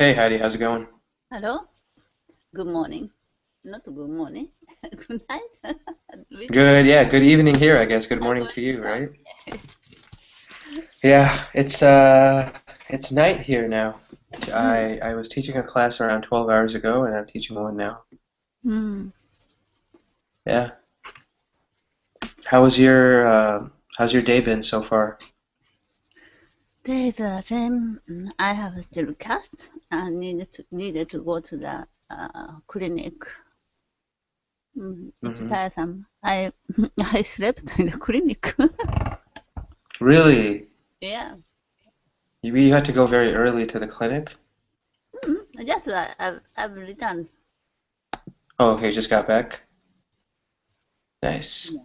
Hey Heidi, how's it going? Hello? Good morning. Not good morning. Good night. Which is Good, yeah, good evening here, I guess. Good morning good to you, now. right? Yeah, it's night here now. Mm. I was teaching a class around 12 hours ago and I'm teaching one now. Mm. Yeah. How was your how's your day been so far? There is the same. I have still cast and needed to go to the clinic. It's Hmm. tiresome. I I slept in the clinic. Really? Yeah. You had to go very early to the clinic? Just I've returned. Oh, okay, just got back. Nice. Yeah.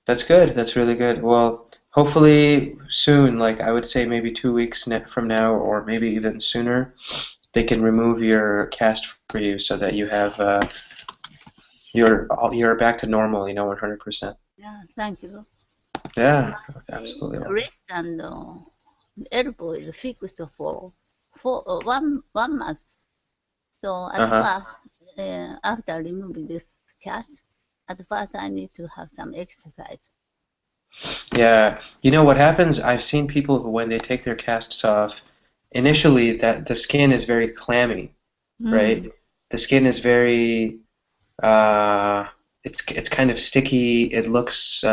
That's good. That's really good. Well, hopefully soon, like I would say maybe 2 weeks from now, or maybe even sooner, they can remove your cast for you so that you have you're back to normal, 100%. Yeah. Thank you. Yeah, My absolutely. wrist and elbow is fixed for 1 month. So at Uh-huh. first, after removing this cast, at first I need to have some exercise. Yeah. You know what happens? I've seen people who when they take their casts off, initially that the skin is very clammy, right? Mm. The skin is very uh it's kind of sticky. It looks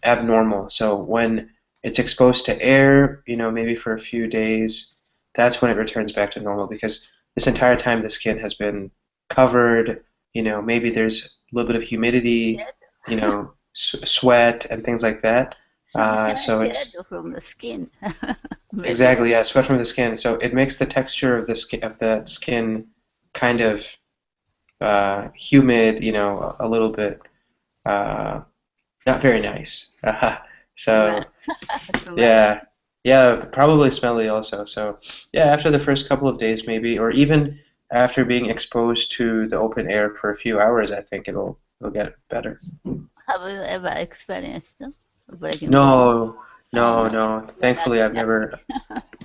abnormal. So when it's exposed to air, maybe for a few days, that's when it returns back to normal because this entire time the skin has been covered, maybe there's a little bit of humidity, Shed, sweat and things like that. So shed it's from the skin. Maybe. exactly, yeah, sweat from the skin. So it makes the texture of the skin kind of humid, a little bit uh, not very nice. Smell. So Smell. yeah, yeah, probably smelly also. So yeah, after the first couple of days maybe, or even after being exposed to the open air for a few hours, I think it'll get better. Have you ever experienced breaking bone? No, Oh no, no, no. you're Thankfully, lucky, I've lucky. never,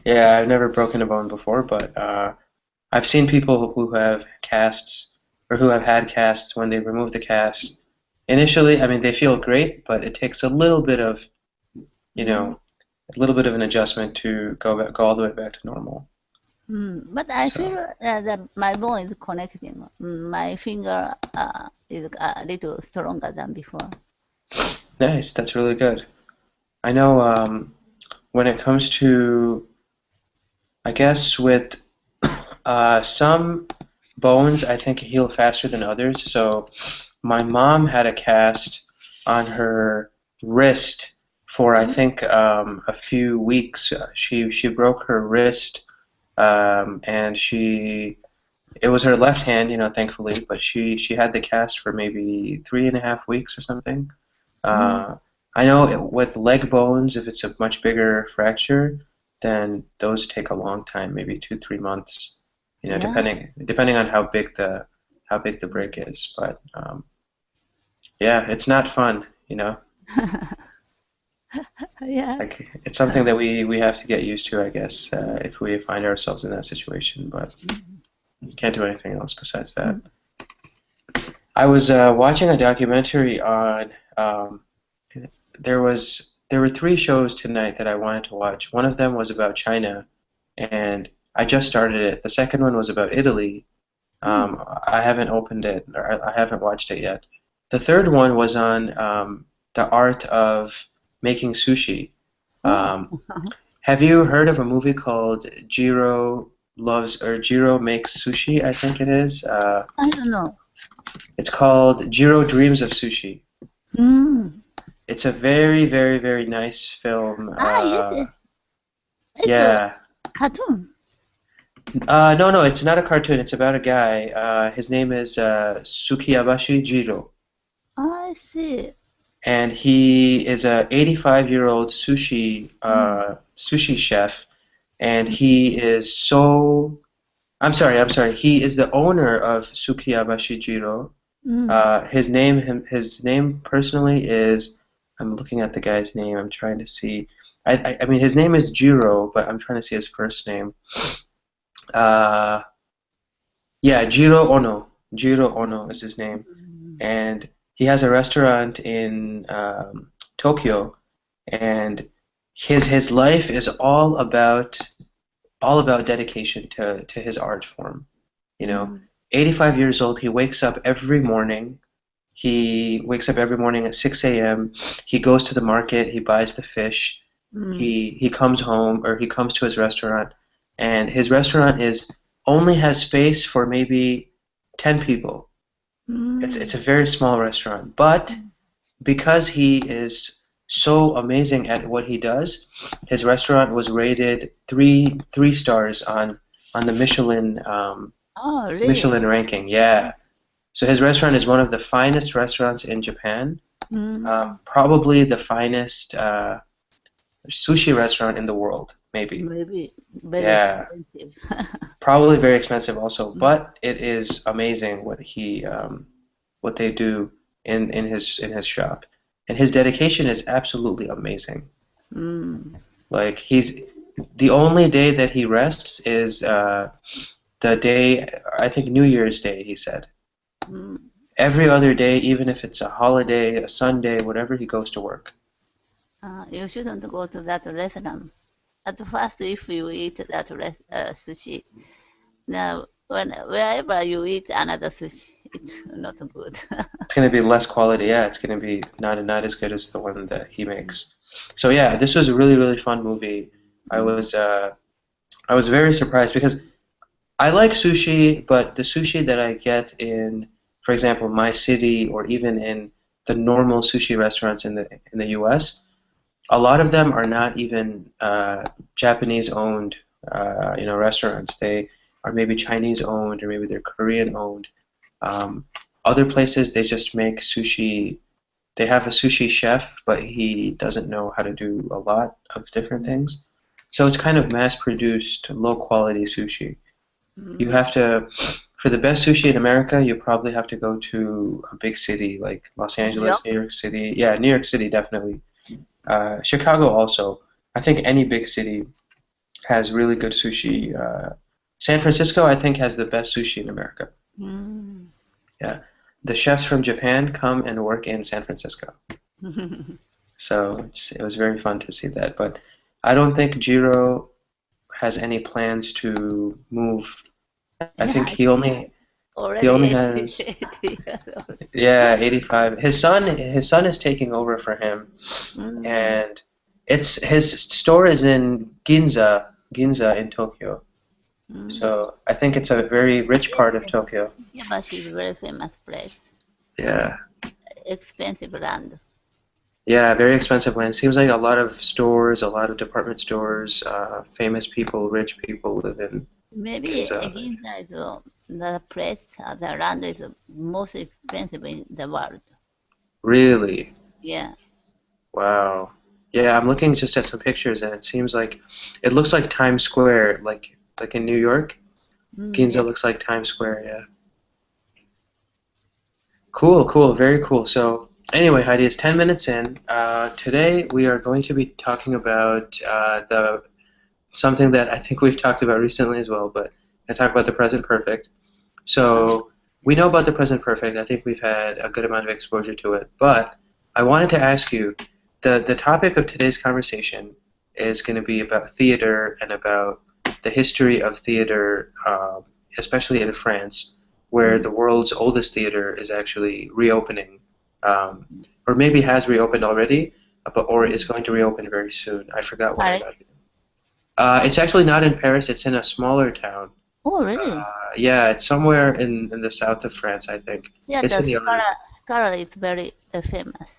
yeah, I've never broken a bone before, but I've seen people who have casts or who have had casts when they remove the cast. Initially, I mean, they feel great, but it takes a little bit of, you Mm. know, a little bit of an adjustment to go all the way back to normal. But I feel So that my bone is connecting. My finger is a little stronger than before. nice, that's really good. I know when it comes to, I guess with some bones, I think heal faster than others. So my mom had a cast on her wrist for I Mm. think a few weeks. She broke her wrist and she it was her left hand, thankfully, but she had the cast for maybe 3.5 weeks or something. Mm. Uh, I know with leg bones, if it's a much bigger fracture, then those take a long time, maybe 2, 3 months, Yeah. depending on how big the break is. But yeah, it's not fun. Yeah. Like it's something that we have to get used to, I guess, if we find ourselves in that situation. But you can't do anything else besides that. Mm. I was watching a documentary on there were three shows tonight that I wanted to watch. One of them was about China, and I just started it. The second one was about Italy. Mm. I haven't opened it, or I haven't watched it yet. The third one was on the art of making sushi. Oh, Um, have you heard of a movie called Jiro Makes Sushi? I think it is. I don't know. It's called Jiro Dreams of Sushi. Mm. It's a very, very, very nice film. Yes, it's a Yeah. cartoon. No, no, it's not a cartoon. It's about a guy. His name is Sukiyabashi Jiro, I see. and he is a 85-year-old Mm. sushi chef, and he is so. I'm sorry. He is the owner of Sukiyabashi Jiro. Mm. His name personally is. I'm looking at the guy's name. I'm trying to see. I mean, his name is Jiro, but I'm trying to see his first name. Uh, yeah, Jiro Ono. Jiro Ono is his name, Mm. and he has a restaurant in Tokyo, and his life is all about dedication to his art form. You know, Mm. 85 years old, he wakes up every morning. He wakes up every morning at 6 a.m. He goes to the market, he buys the fish. Mm. He comes home or he comes to his restaurant, and his restaurant is only has space for maybe 10 people. It's Mm. a very small restaurant, but because he is so amazing at what he does, his restaurant was rated three stars on the Oh, really? Michelin ranking. Yeah. So his restaurant is one of the finest restaurants in Japan, Mm. probably the finest sushi restaurant in the world, maybe. Maybe very Yeah, expensive. probably very expensive also, Mm. but it is amazing what they do in his shop, and his dedication is absolutely amazing. Mm. Like the only day that he rests is the day, I think New Year's Day, he said. Mm. Every other day, even if it's a holiday, a Sunday, whatever, he goes to work. You shouldn't go to that restaurant. At first, if you eat that sushi, now wherever you eat another sushi, it's not good. It's going to be less quality. Yeah, it's going to be not as good as the one that he makes. So yeah, this was a really really fun movie. I Mm. was uh, I was very surprised because I like sushi, but the sushi that I get in, for example, my city or even in the normal sushi restaurants in the U.S., a lot of them are not even Japanese owned, restaurants. They are maybe Chinese owned or maybe they're Korean owned. Um, Other places they just make sushi. They have a sushi chef, but he doesn't know how to do a lot of different things. So it's kind of mass-produced, low-quality sushi. You Mm. have to, for the best sushi in America, you probably have to go to a big city like Los New Angeles, York? New York City. Yeah, New York City definitely. Chicago also. I think any big city has really good sushi. San Francisco, I think, has the best sushi in America. Mm. Yeah. The chefs from Japan come and work in San Francisco. So it was very fun to see that. But I don't think Jiro has any plans to move. I think Yeah, he already only 80, has 80 years old. yeah, 85. His son is taking over for him, Mm. and it's his store is in Ginza in Tokyo. Mm. So I think it's a very rich Yes, part of Tokyo. Shibashi is a very famous place. Yeah. Expensive land. Yeah, very expensive land. Seems like a lot of stores, a lot of department stores, famous people, rich people live in Maybe Ginza. Ginza is the place, the land is most expensive in the world. Really? Yeah. Wow. Yeah, I'm looking just at some pictures and it looks like Times Square, like in New York. Mm, Ginza yes. looks like Times Square, yeah. Cool, cool, very cool. So anyway, Heidi, it's 10 minutes in. Today we are going to be talking about the something that I think we've talked about recently as well, but I talk about the present perfect. Uh, So we know about the present perfect. I think we've had a good amount of exposure to it. But I wanted to ask you, the topic of today's conversation is going to be about theater and about the history of theater, especially in France, where mm, the world's oldest theater is actually reopening, um, or maybe has reopened already, or is mm. going to reopen very soon. I forgot what I Paris. got. It's actually not in Paris. It's in a smaller town. Oh, really? Yeah, it's somewhere in the south of France, I think. It's Theater in the other. Scala is very famous.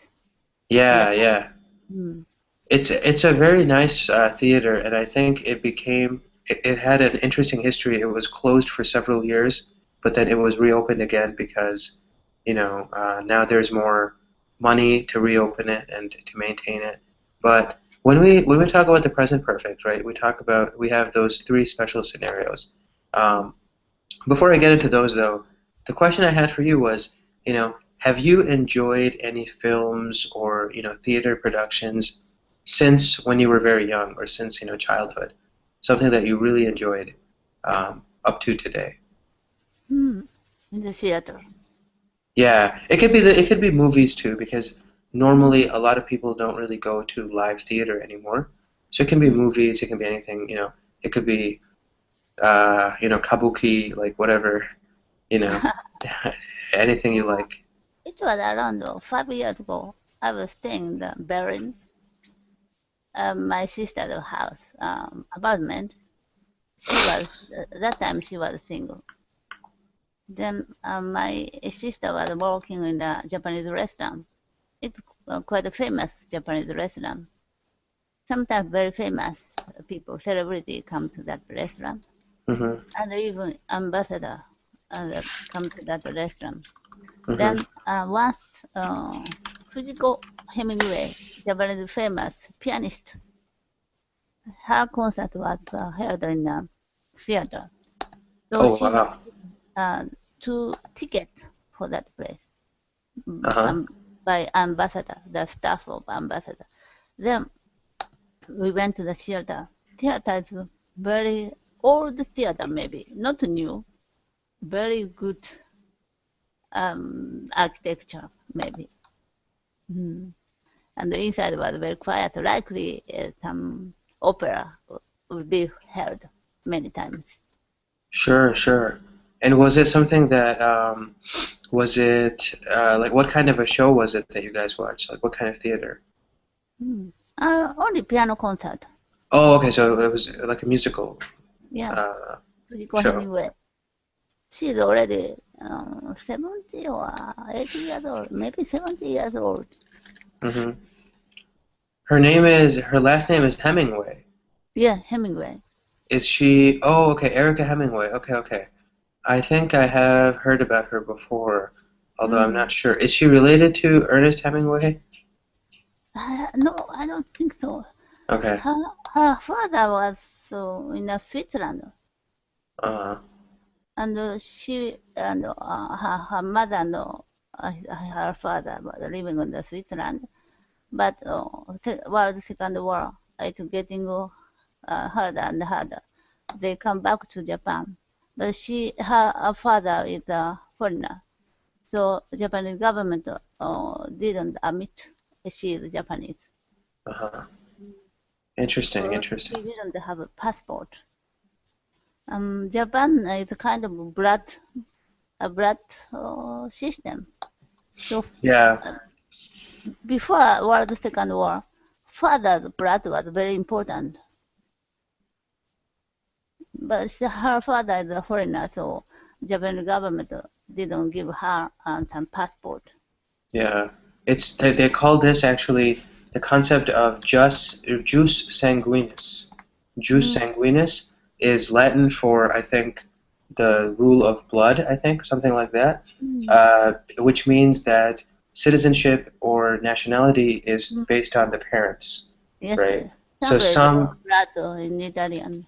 Yeah. Yeah, yeah. Mm. It's a very nice theater, and I think it had an interesting history. It was closed for several years, but then it was reopened again because, now there's more money to reopen it and to maintain it. But when we talk about the present perfect, right? We have those three special scenarios. Um, Before I get into those, though, the question I had for you was, have you enjoyed any films or, theater productions since when you were very young or since, childhood? Something that you really enjoyed. up to today. Hmm. In the theater. Yeah, it could be movies too, because normally a lot of people don't really go to live theater anymore. So it can be movies, it can be anything, it could be kabuki, like whatever, you know, anything you like. It was around 5 years ago. I was staying in the Berlin, my sister's house, apartment. She was that time she was single. Then my sister was working in a Japanese restaurant. It's quite a famous Japanese restaurant. Sometimes very famous people, celebrity come to that restaurant, Hmm. and even ambassador come to that restaurant. Hmm. Then once Fujiko Hemingway, Japanese famous pianist, her concert was held in a theater. So Oh she was wow. uh, two tickets for that place Uh-huh. by ambassador, the staff of ambassador. Then we went to the theater. Theater is very old theater, maybe not new, very good architecture, maybe. Mm. And the inside was very quiet. Likely some opera would be held many times. Sure, sure. And was it something that was it like what kind of a show was it that you guys watched? Like what kind of theater? Mm. Only piano concert. Oh, okay, so it was like a musical Yeah, uh Fujiko show. Hemingway. She's already 70 or 80 years old, maybe 70 years old. Hmm. Her last name is Hemingway. Yeah, Hemingway. Is she? Oh, okay, Erica Hemingway. Okay, okay. I think I have heard about her before, although I'm not Mm. sure. Is she related to Ernest Hemingway? No, I don't think so. Okay. Her father was in Switzerland, Uh, and she and her mother and her father was living in the Switzerland. But World Second War, it's getting harder and harder. They come back to Japan, but her father is a foreigner, so Japanese government didn't admit she is Japanese. uh-huh. Interesting, So interesting. she didn't have a passport. Japan is kind of a blood system. So Yeah, uh, before World Second War, father's blood was very important. But her father is a foreigner, so Japanese government didn't give her some passport. yeah. They call this actually the concept of jus sanguinis. Jus Mm, sanguinis is Latin for, I think, the rule of blood, I think, something like that, mm, which means that citizenship or nationality is mm. based on the parents, Yes, right? yes. So Sangue is some, blood in Italian.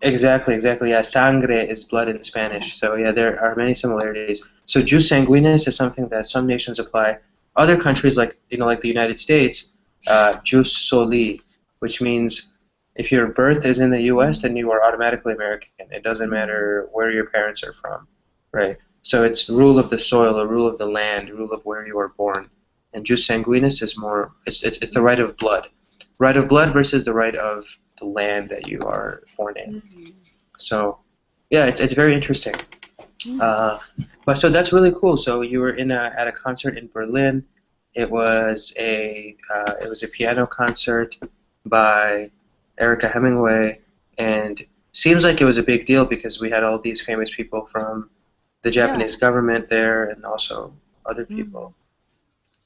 exactly, exactly, yeah, sangre is blood in Yeah. Spanish. So yeah, there are many similarities. So jus sanguinis is something that some nations apply. Other countries, like like the United States, jus soli, which means if your birth is in the U.S., Mm, then you are automatically American. It doesn't mm, matter where your parents are from, right? So it's rule of the soil, or rule of the land, rule of where you were born. And jus sanguinis is more, it's the right of blood. Right of blood versus the right of the land that you are born in. mm, So, yeah, it's very interesting. mm. Uh, but so that's really cool. So you were at a concert in Berlin. It was a piano concert by Erica Hemingway, and seems like it was a big deal because we had all these famous people from the Yeah. Japanese government there, and also other Mm. people.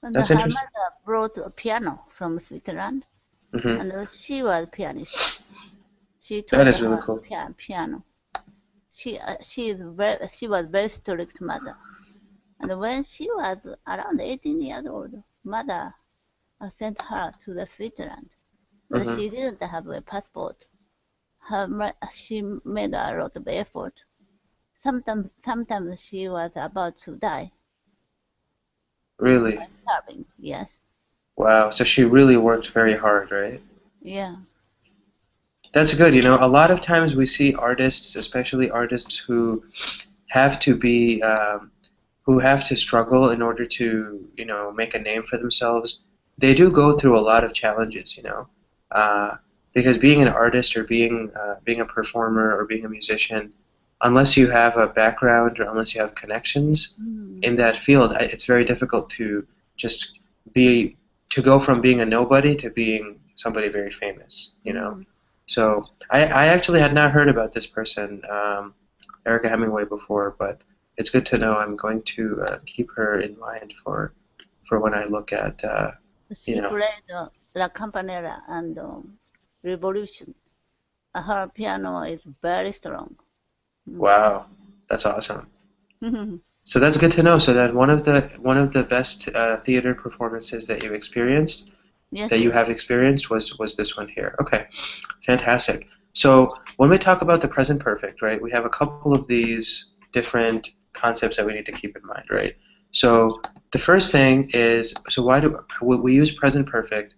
And That's her interesting. mother brought a piano from Switzerland, Hmm. and she was pianist. She That taught is really her cool. piano. She was very strict mother. And when she was around 18 years old, mother sent her to the Switzerland. But Hmm. she didn't have a passport. She made a lot of effort. Sometimes she was about to die by Really? starving. Yes, Wow. So she really worked very hard, right? yeah. That's good. You know, a lot of times we see artists, especially artists who have to be who have to struggle in order to, you know, make a name for themselves. They do go through a lot of challenges, you know, uh, because being an artist or being a performer or being a musician, unless you have a background or unless you have connections Mm. in that field, it's very difficult to just be to go from being a nobody to being somebody very famous, you know. Mm. So I actually had not heard about this person, Erica Hemingway, before, but it's good to know. I'm going to keep her in mind for when I look at, you She know, played La Campanella and Revolution. Her piano is very strong. Mm. wow, that's awesome. So that's good to know. So then one of the best theater performances that Yes, you yes. have experienced was this one here. Okay, fantastic. So when we talk about the present perfect, right, we have a couple of these different concepts that we need to keep in mind, right? So the first thing is, so why do we use present perfect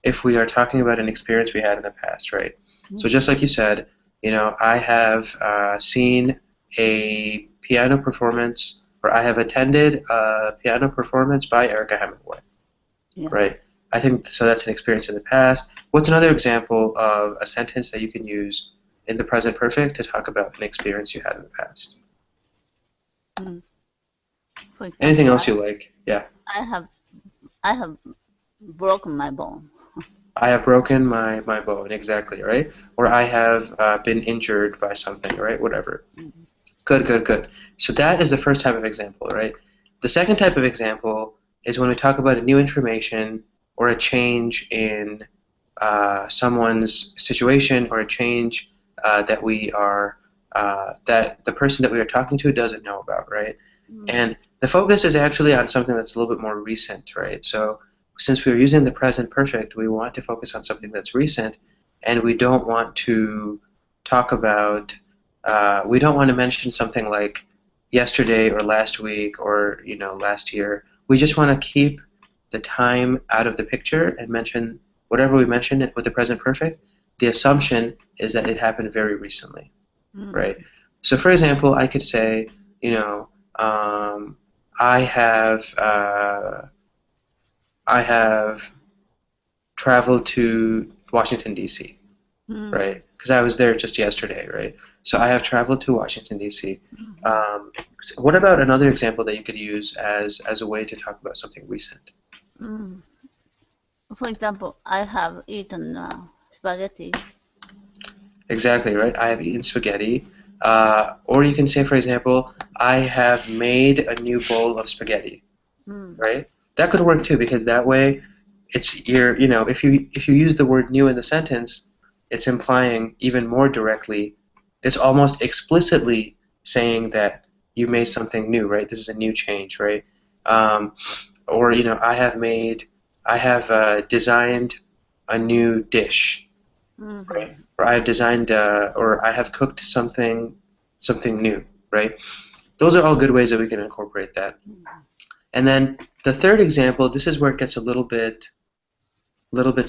if we are talking about an experience we had in the past, right? So Mm. just like you said, you know, I have seen a piano performance, or I have attended a piano performance by Erica Hemingway, Yeah. right? I think so. That's an experience in the past. What's another example of a sentence that you can use in the present perfect to talk about an experience you had in the past? Mm. For Anything example, else you like? Yeah. I have I have broken my bone. I have broken my bone, exactly, right? Or I have been injured by something, right? Whatever. Mm. Good, good, good. So that is the first type of example, right? The second type of example is when we talk about a new information or a change in someone's situation or a change that the person that we are talking to doesn't know about, right? Mm. And the focus is actually on something that's a little bit more recent, right? So since we're using the present perfect, we want to focus on something that's recent, and we don't want to talk about, we don't want to mention something like yesterday or last week or, you know, last year. We just want to keep the time out of the picture and mention whatever we mention it with the present perfect. The assumption is that it happened very recently, right? Mm. So, for example, I could say, you know, um, I have uh, I have traveled to Washington D.C., Mm. right? Because I was there just yesterday, right? So I have traveled to Washington D.C. Mhm. What about another example that you could use as a way to talk about something recent? Mm. For example, I have eaten spaghetti. Exactly, right? I have eaten spaghetti. Or you can say, for example, I have made a new bowl of spaghetti, Mm. right? That could work too, because that way it's you know, if you use the word new in the sentence, it's implying even more directly, it's almost explicitly saying that you made something new, right? This is a new change, right? Um, or you know, I have designed a new dish, right? Mhm. Or I have designed, or I have cooked something new, right? Those are all good ways that we can incorporate that. And then the third example, this is where it gets a little bit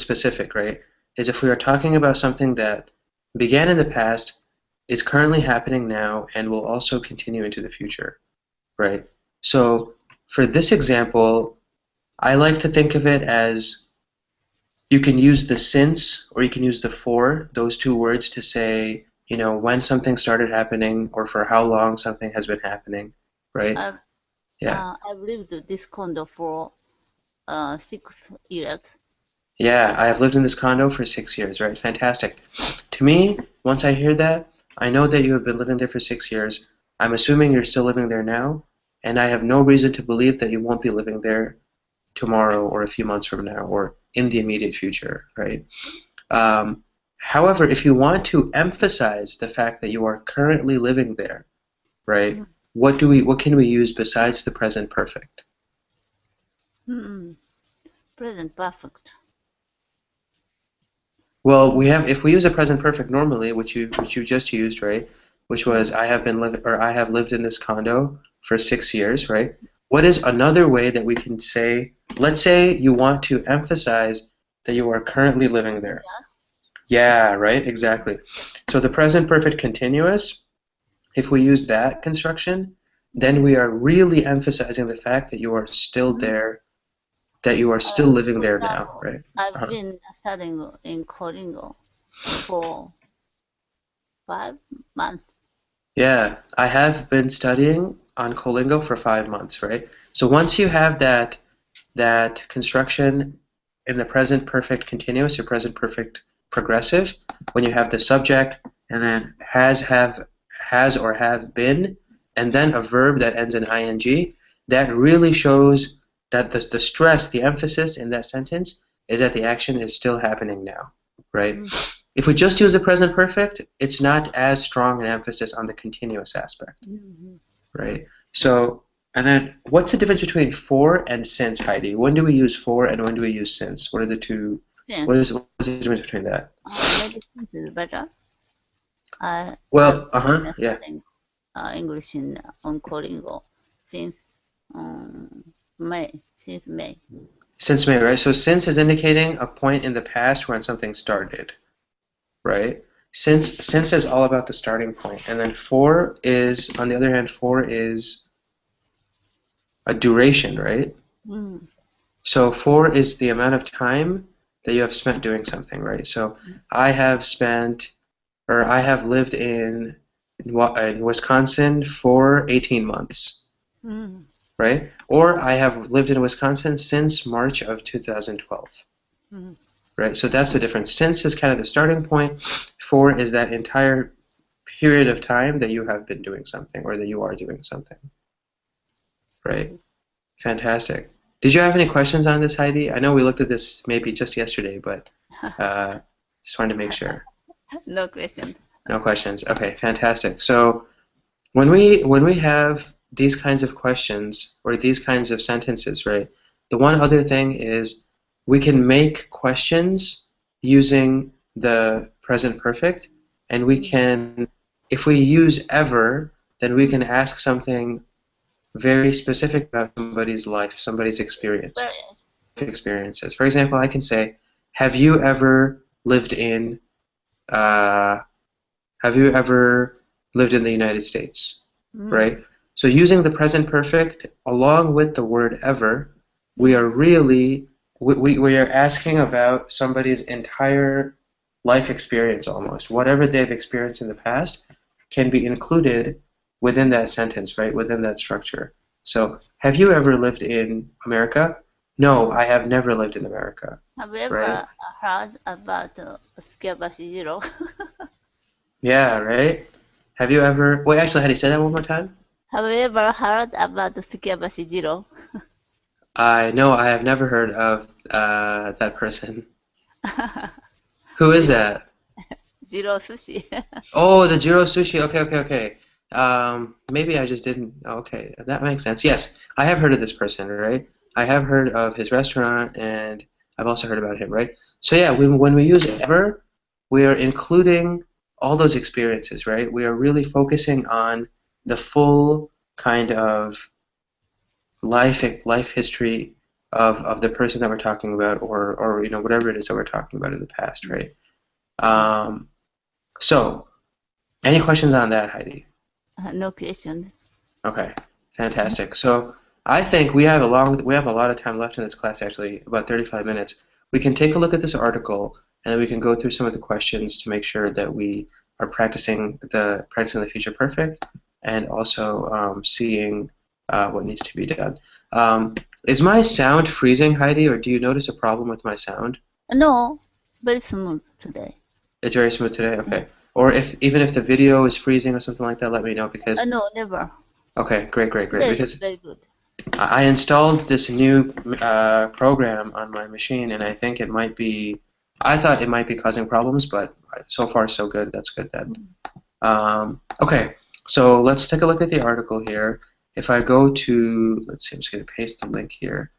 specific, right? Is if we are talking about something that began in the past, is currently happening now, and will also continue into the future, right? So for this example, I like to think of it as you can use the since or you can use the for, those two words to say, you know, when something started happening or for how long something has been happening, right? I've Yeah. I've lived this condo for 6 years. Yeah, I have lived in this condo for 6 years, right? Fantastic. To me, once I hear that, I know that you have been living there for 6 years. I'm assuming you're still living there now, and I have no reason to believe that you won't be living there tomorrow or a few months from now or in the immediate future, right? Um, However, if you want to emphasize the fact that you are currently living there, right? Mm. What can we use besides the present perfect? Mm. Present perfect. Well, if we use a present perfect normally, which you just used, right? Which was Mm. I have been living or I have lived in this condo for 6 years, right? What is another way that we can say, let's say you want to emphasize that you are currently living there. Yeah, right, exactly. So the present perfect continuous, if we use that construction, then we are really emphasizing the fact that you are still Mhm. there, that you are still living For there now, example, right? I've Uh-huh. been studying in Koringo for 5 months. Yeah, I have been studying on Colingo for 5 months, right? So once you have that construction in the present perfect continuous or present perfect progressive, when you have the subject and then has or have been, and then a verb that ends in ing, that really shows that the stress, the emphasis in that sentence is that the action is still happening now, right? Mm. If we just use the present perfect, it's not as strong an emphasis on the continuous aspect, Mhm. right? So, and then what's the difference between for and since, Heidi? When do we use for and when do we use since? What are the two? Since What's the difference between that? maybe since is better. I've Well, been yeah, studying English on Koringo since since May. since May, right? So since is indicating a point in the past when something started, right? Since is all about the starting point, and then for is, on the other hand, for is a duration, right? Mm. So for is the amount of time that you have spent doing something, right? So I have spent, or I have lived in Wisconsin for 18 months, Mm. right? Or I have lived in Wisconsin since March of 2012, Mm. right? So that's the difference. Since is kind of the starting point. For is that entire period of time that you have been doing something or that you are doing something, right? Fantastic. Did you have any questions on this, Heidi? I know we looked at this maybe just yesterday, but uh, just wanted to make sure. No question. No questions. Okay, fantastic. So when we have these kinds of questions or these kinds of sentences, right? The one other thing is we can make questions using the present perfect, and we Mm. can, if we use ever, then we Mm. can ask something very specific about somebody's life, somebody's experience, Experience. experiences. For example, I can say, "Have you ever lived in uh, Have you ever lived in the United States?" Mm. Right? So using the present perfect along with the word ever, we Mm. are really we are asking about somebody's entire life experience almost. Whatever they've experienced in the past can be included within that sentence, right? Within that structure. So, have you ever lived in America? No, Mm. I have never lived in America, Have you right? ever heard about Scabashi Zero? Yeah, right? Have you ever, wait, actually, how do you say that one more time? Have you ever heard about Scabashi Zero? I know I have never heard of that person. Who is Zero, that? Zero Sushi. Oh, the Jiro Sushi. Okay, okay, okay. Maybe I just didn't. Oh, okay, that makes sense. Yes, I have heard of this person, right? I have heard of his restaurant, and I've also heard about him, right? So yeah, when we use ever, we are including all those experiences, right? We are really focusing on the full kind of life history of the person that we're talking about, or whatever it is that we're talking about in the past, right? Um, so. Any questions on that, Heidi? No question. Okay, fantastic. So I think we have a lot of time left in this class, actually, about 35 minutes. We can take a look at this article, and then we can go through some of the questions to make sure that we are practicing the future perfect, and also seeing what needs to be done. Is my sound freezing, Heidi, or do you notice a problem with my sound? No, very smooth today. It's very smooth today. Okay. Or if even if the video is freezing or something like that, let me know because No, never. okay, great, great, great. Today is Because very good. I installed this new program on my machine, and I think it might be. I thought it might be causing problems, but so far so good. That's good then. Mm. Okay, so let's take a look at the article here. If I go to, let's see, I'm just going to paste the link here.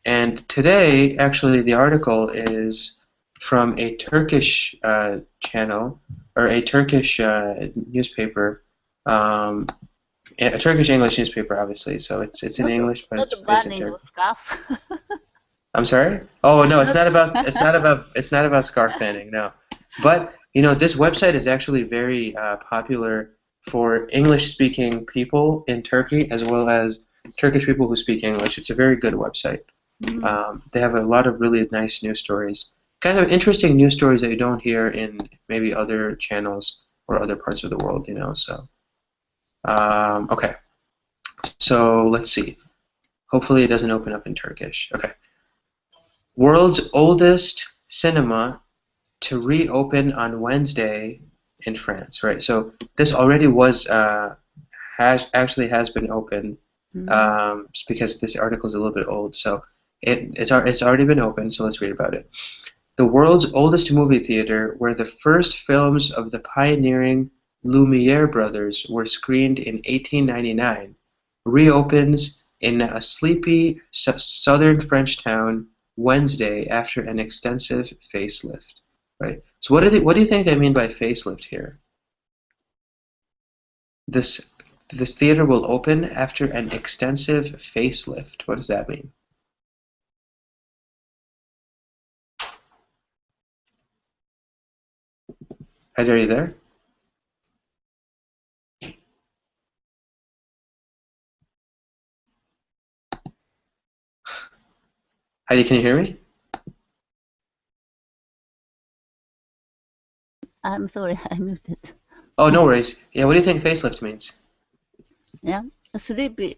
And today, actually, the article is from a Turkish channel or a Turkish newspaper, um, a Turkish English newspaper, obviously. So it's in Not English, but not it's based in burning Turkey. scarf. I'm sorry? Oh no, it's Not not about it's not about scarf banning. No, But this website is actually very popular for English-speaking people in Turkey as well as Turkish people who speak English. It's a very good website. Mm. They have a lot of really nice news stories, kind of interesting news stories that you don't hear in maybe other channels or other parts of the world. So okay, so let's see. Hopefully, it doesn't open up in Turkish. Okay, world's oldest cinema to reopen on Wednesday in France, right? So this already has been open, Mm. because this article is a little bit old. So it's already been open. So let's read about it. The world's oldest movie theater, where the first films of the pioneering Lumiere brothers were screened in 1899, reopens in a sleepy southern French town Wednesday after an extensive facelift. Right. So what do you think they mean by facelift here? This this theater will open after an extensive facelift. What does that mean? Heather, are you there? Heidi, can you hear me? I'm sorry, I muted. Oh, no worries. Yeah, what do you think facelift means? Yeah, a sleepy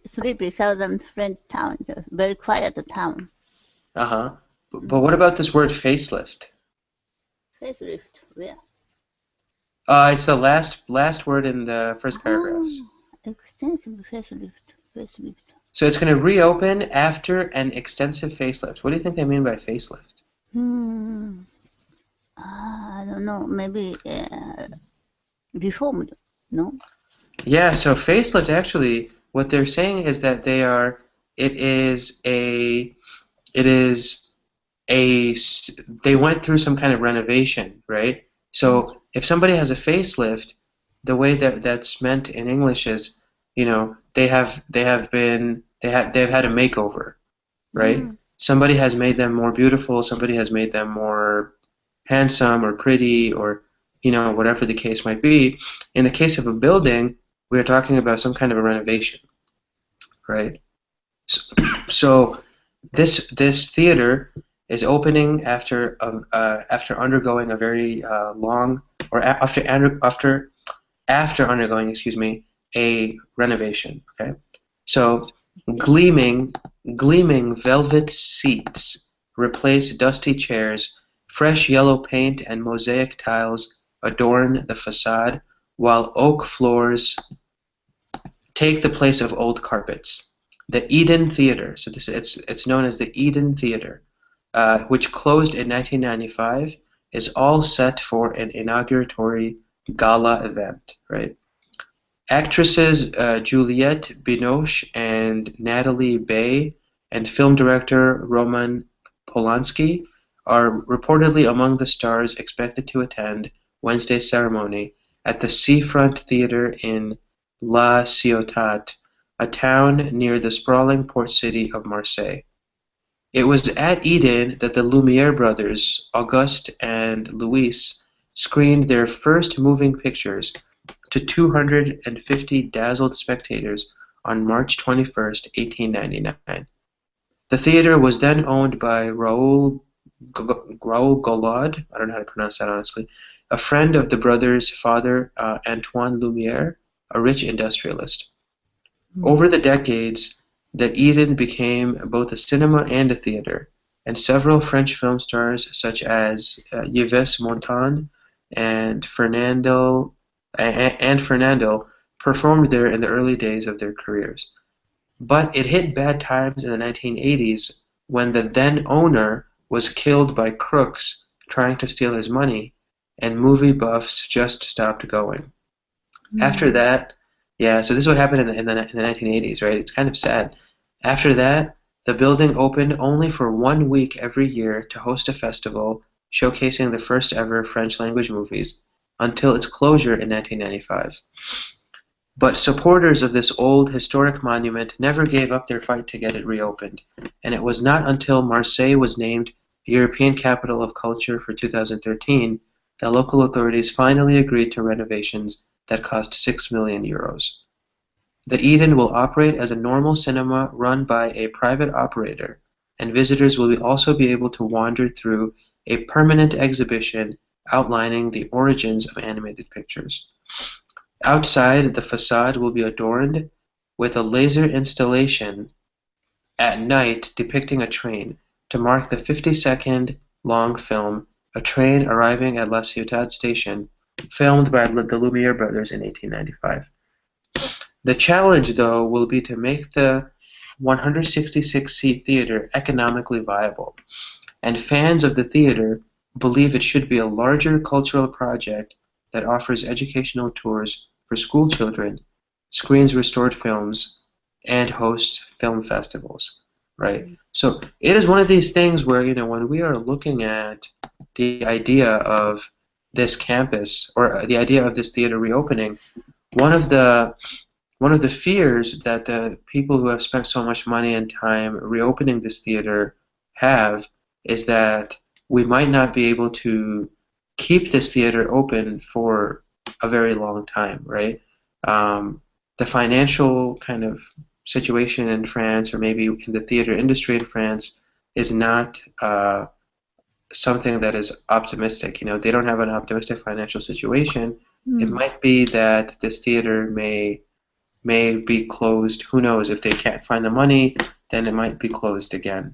southern French town, just very quiet town. Uh-huh. But what about this word facelift? Facelift, where? It's the last word in the first paragraphs. Extensive facelift. So it's going to reopen after an extensive facelift. What do you think they mean by facelift? I don't know, maybe reformed, no? Yeah, so facelift actually, what they're saying is that it is a, it is they went through some kind of renovation, right? So if somebody has a facelift, the way that that's meant in English is, they've had a makeover, right? Mm. Somebody has made them more beautiful, somebody has made them more handsome or pretty or whatever the case might be. In the case of a building, we're talking about some kind of a renovation, right? So this theater is opening after undergoing a very long or after undergoing, excuse me, a renovation. Okay, so gleaming gleaming velvet seats replace dusty chairs. Fresh yellow paint and mosaic tiles adorn the facade, while oak floors take the place of old carpets. The Eden Theater, so it's known as the Eden Theater, which closed in 1995, is all set for an inauguratory gala event. Right? Actresses Juliette Binoche and Natalie Bay and film director Roman Polanski are reportedly among the stars expected to attend Wednesday's ceremony at the Seafront Theater in La Ciotat, a town near the sprawling port city of Marseille. It was at Eden that the Lumiere brothers, Auguste and Louis, screened their first moving pictures to 250 dazzled spectators on March 21st, 1899. The theater was then owned by Raoul Gollaud, I don't know how to pronounce that honestly, a friend of the brothers' father, Antoine Lumiere, a rich industrialist. Over the decades, the Eden became both a cinema and a theater, and several French film stars such as Yves Montand and Fernando performed there in the early days of their careers. But it hit bad times in the 1980s when the then owner was killed by crooks trying to steal his money, and movie buffs just stopped going. After that, yeah, so this is what happened in the 1980s, right? It's kind of sad. After that, the building opened only for 1 week every year to host a festival showcasing the first ever French language movies until its closure in 1995. But supporters of this old historic monument never gave up their fight to get it reopened, and it was not until Marseille was named the European Capital of Culture for 2013 the local authorities finally agreed to renovations that cost €6 million. The Eden will operate as a normal cinema run by a private operator, and visitors will also be able to wander through a permanent exhibition outlining the origins of animated pictures. Outside, the facade will be adorned with a laser installation at night depicting a train to mark the 50-second long film, A Train Arriving at La Ciutat Station, filmed by the Lumiere brothers in 1895. The challenge, though, will be to make the 166-seat theater economically viable, and fans of the theater believe it should be a larger cultural project that offers educational tours for school children, screens restored films, and hosts film festivals, right? So it is one of these things where, when we are looking at the idea of this campus or the idea of this theater reopening, one of the fears that the people who have spent so much money and time reopening this theater have is that we might not be able to keep this theater open for a very long time, right? The financial kind of situation in France, or maybe in the theater industry in France, is not something that is optimistic. They don't have an optimistic financial situation. It might be that this theater may be closed. Who knows? If they can't find the money, then it might be closed again.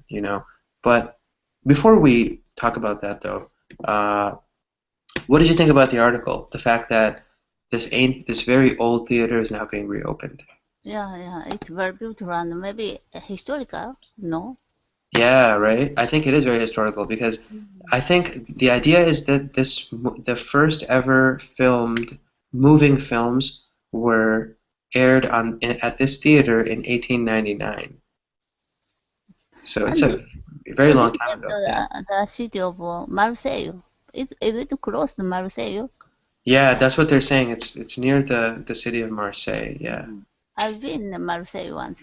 But before we talk about that, though, what did you think about the article? The fact that this very old theater is now being reopened. Yeah, it's very beautiful and maybe historical, no? Yeah, right. I think it is very historical because I think the idea is that the first ever filmed moving films were aired at this theater in 1899. So it's And a very could long you time name ago. Yeah. the city of Marseille? Is it close to Marseille? Yeah, that's what they're saying. It's near the city of Marseille. Yeah. I've been in Marseille once.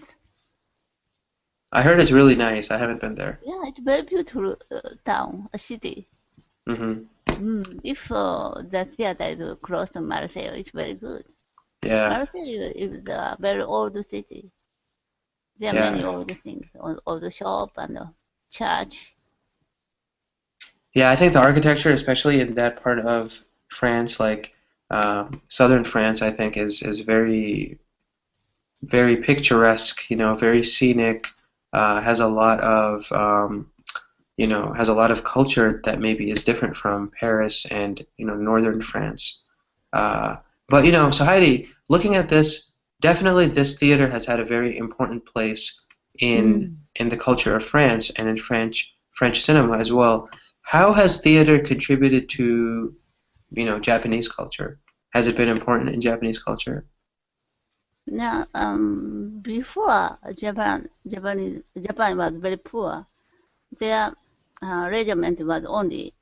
I heard it's really nice. I haven't been there. Yeah, it's very beautiful town, a city. Mhm. If the theater is close to Marseille, it's very good. Yeah. Marseille is a very old city. There are many Yeah. old things, old shop and church. Yeah, I think the architecture, especially in that part of France, like southern France, I think is very very picturesque. Very scenic. Has a lot of has a lot of culture that maybe is different from Paris and northern France. Uh, but so Heidi, looking at this, definitely this theater has had a very important place in Mm. the culture of France and in French cinema as well. How has theater contributed to Japanese culture? Has it been important in Japanese culture? Now, before Japan was very poor. Their regiment was only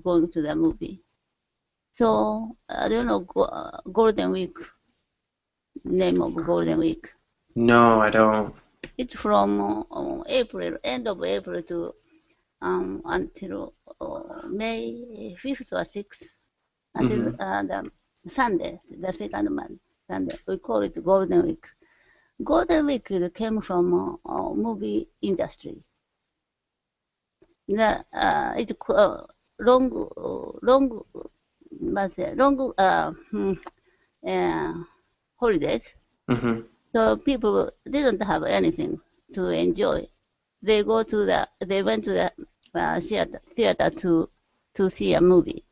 going to the movie. So I don't know Golden Week, name of Golden Week. No, I don't. It's from April, end of April to until May 5th or 6th, until Hmm. the Sunday, the second month, Sunday. We call it Golden Week. Golden Week came from movie industry. It's long, long holidays. Hmm. So people didn't have anything to enjoy. They went to the theater to see a movie.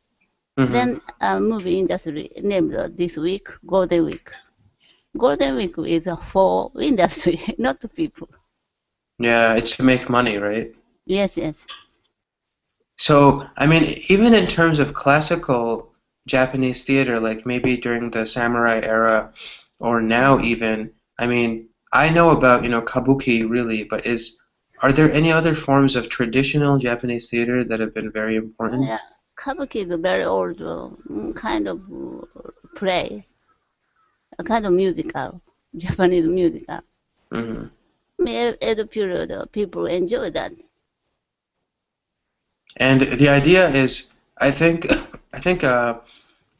Hmm. Then movie industry named this week Golden Week. Golden Week is for industry, not people. Yeah, it's to make money, right? Yes, yes. So, I mean, even in terms of classical Japanese theater, like maybe during the samurai era or now even, I mean, I know about, kabuki really, but are there any other forms of traditional Japanese theater that have been very important? Yeah, kabuki is a very old kind of play, a kind of musical, Japanese musical. Hmm. Every period, people enjoy that. And the idea is, I think, I think the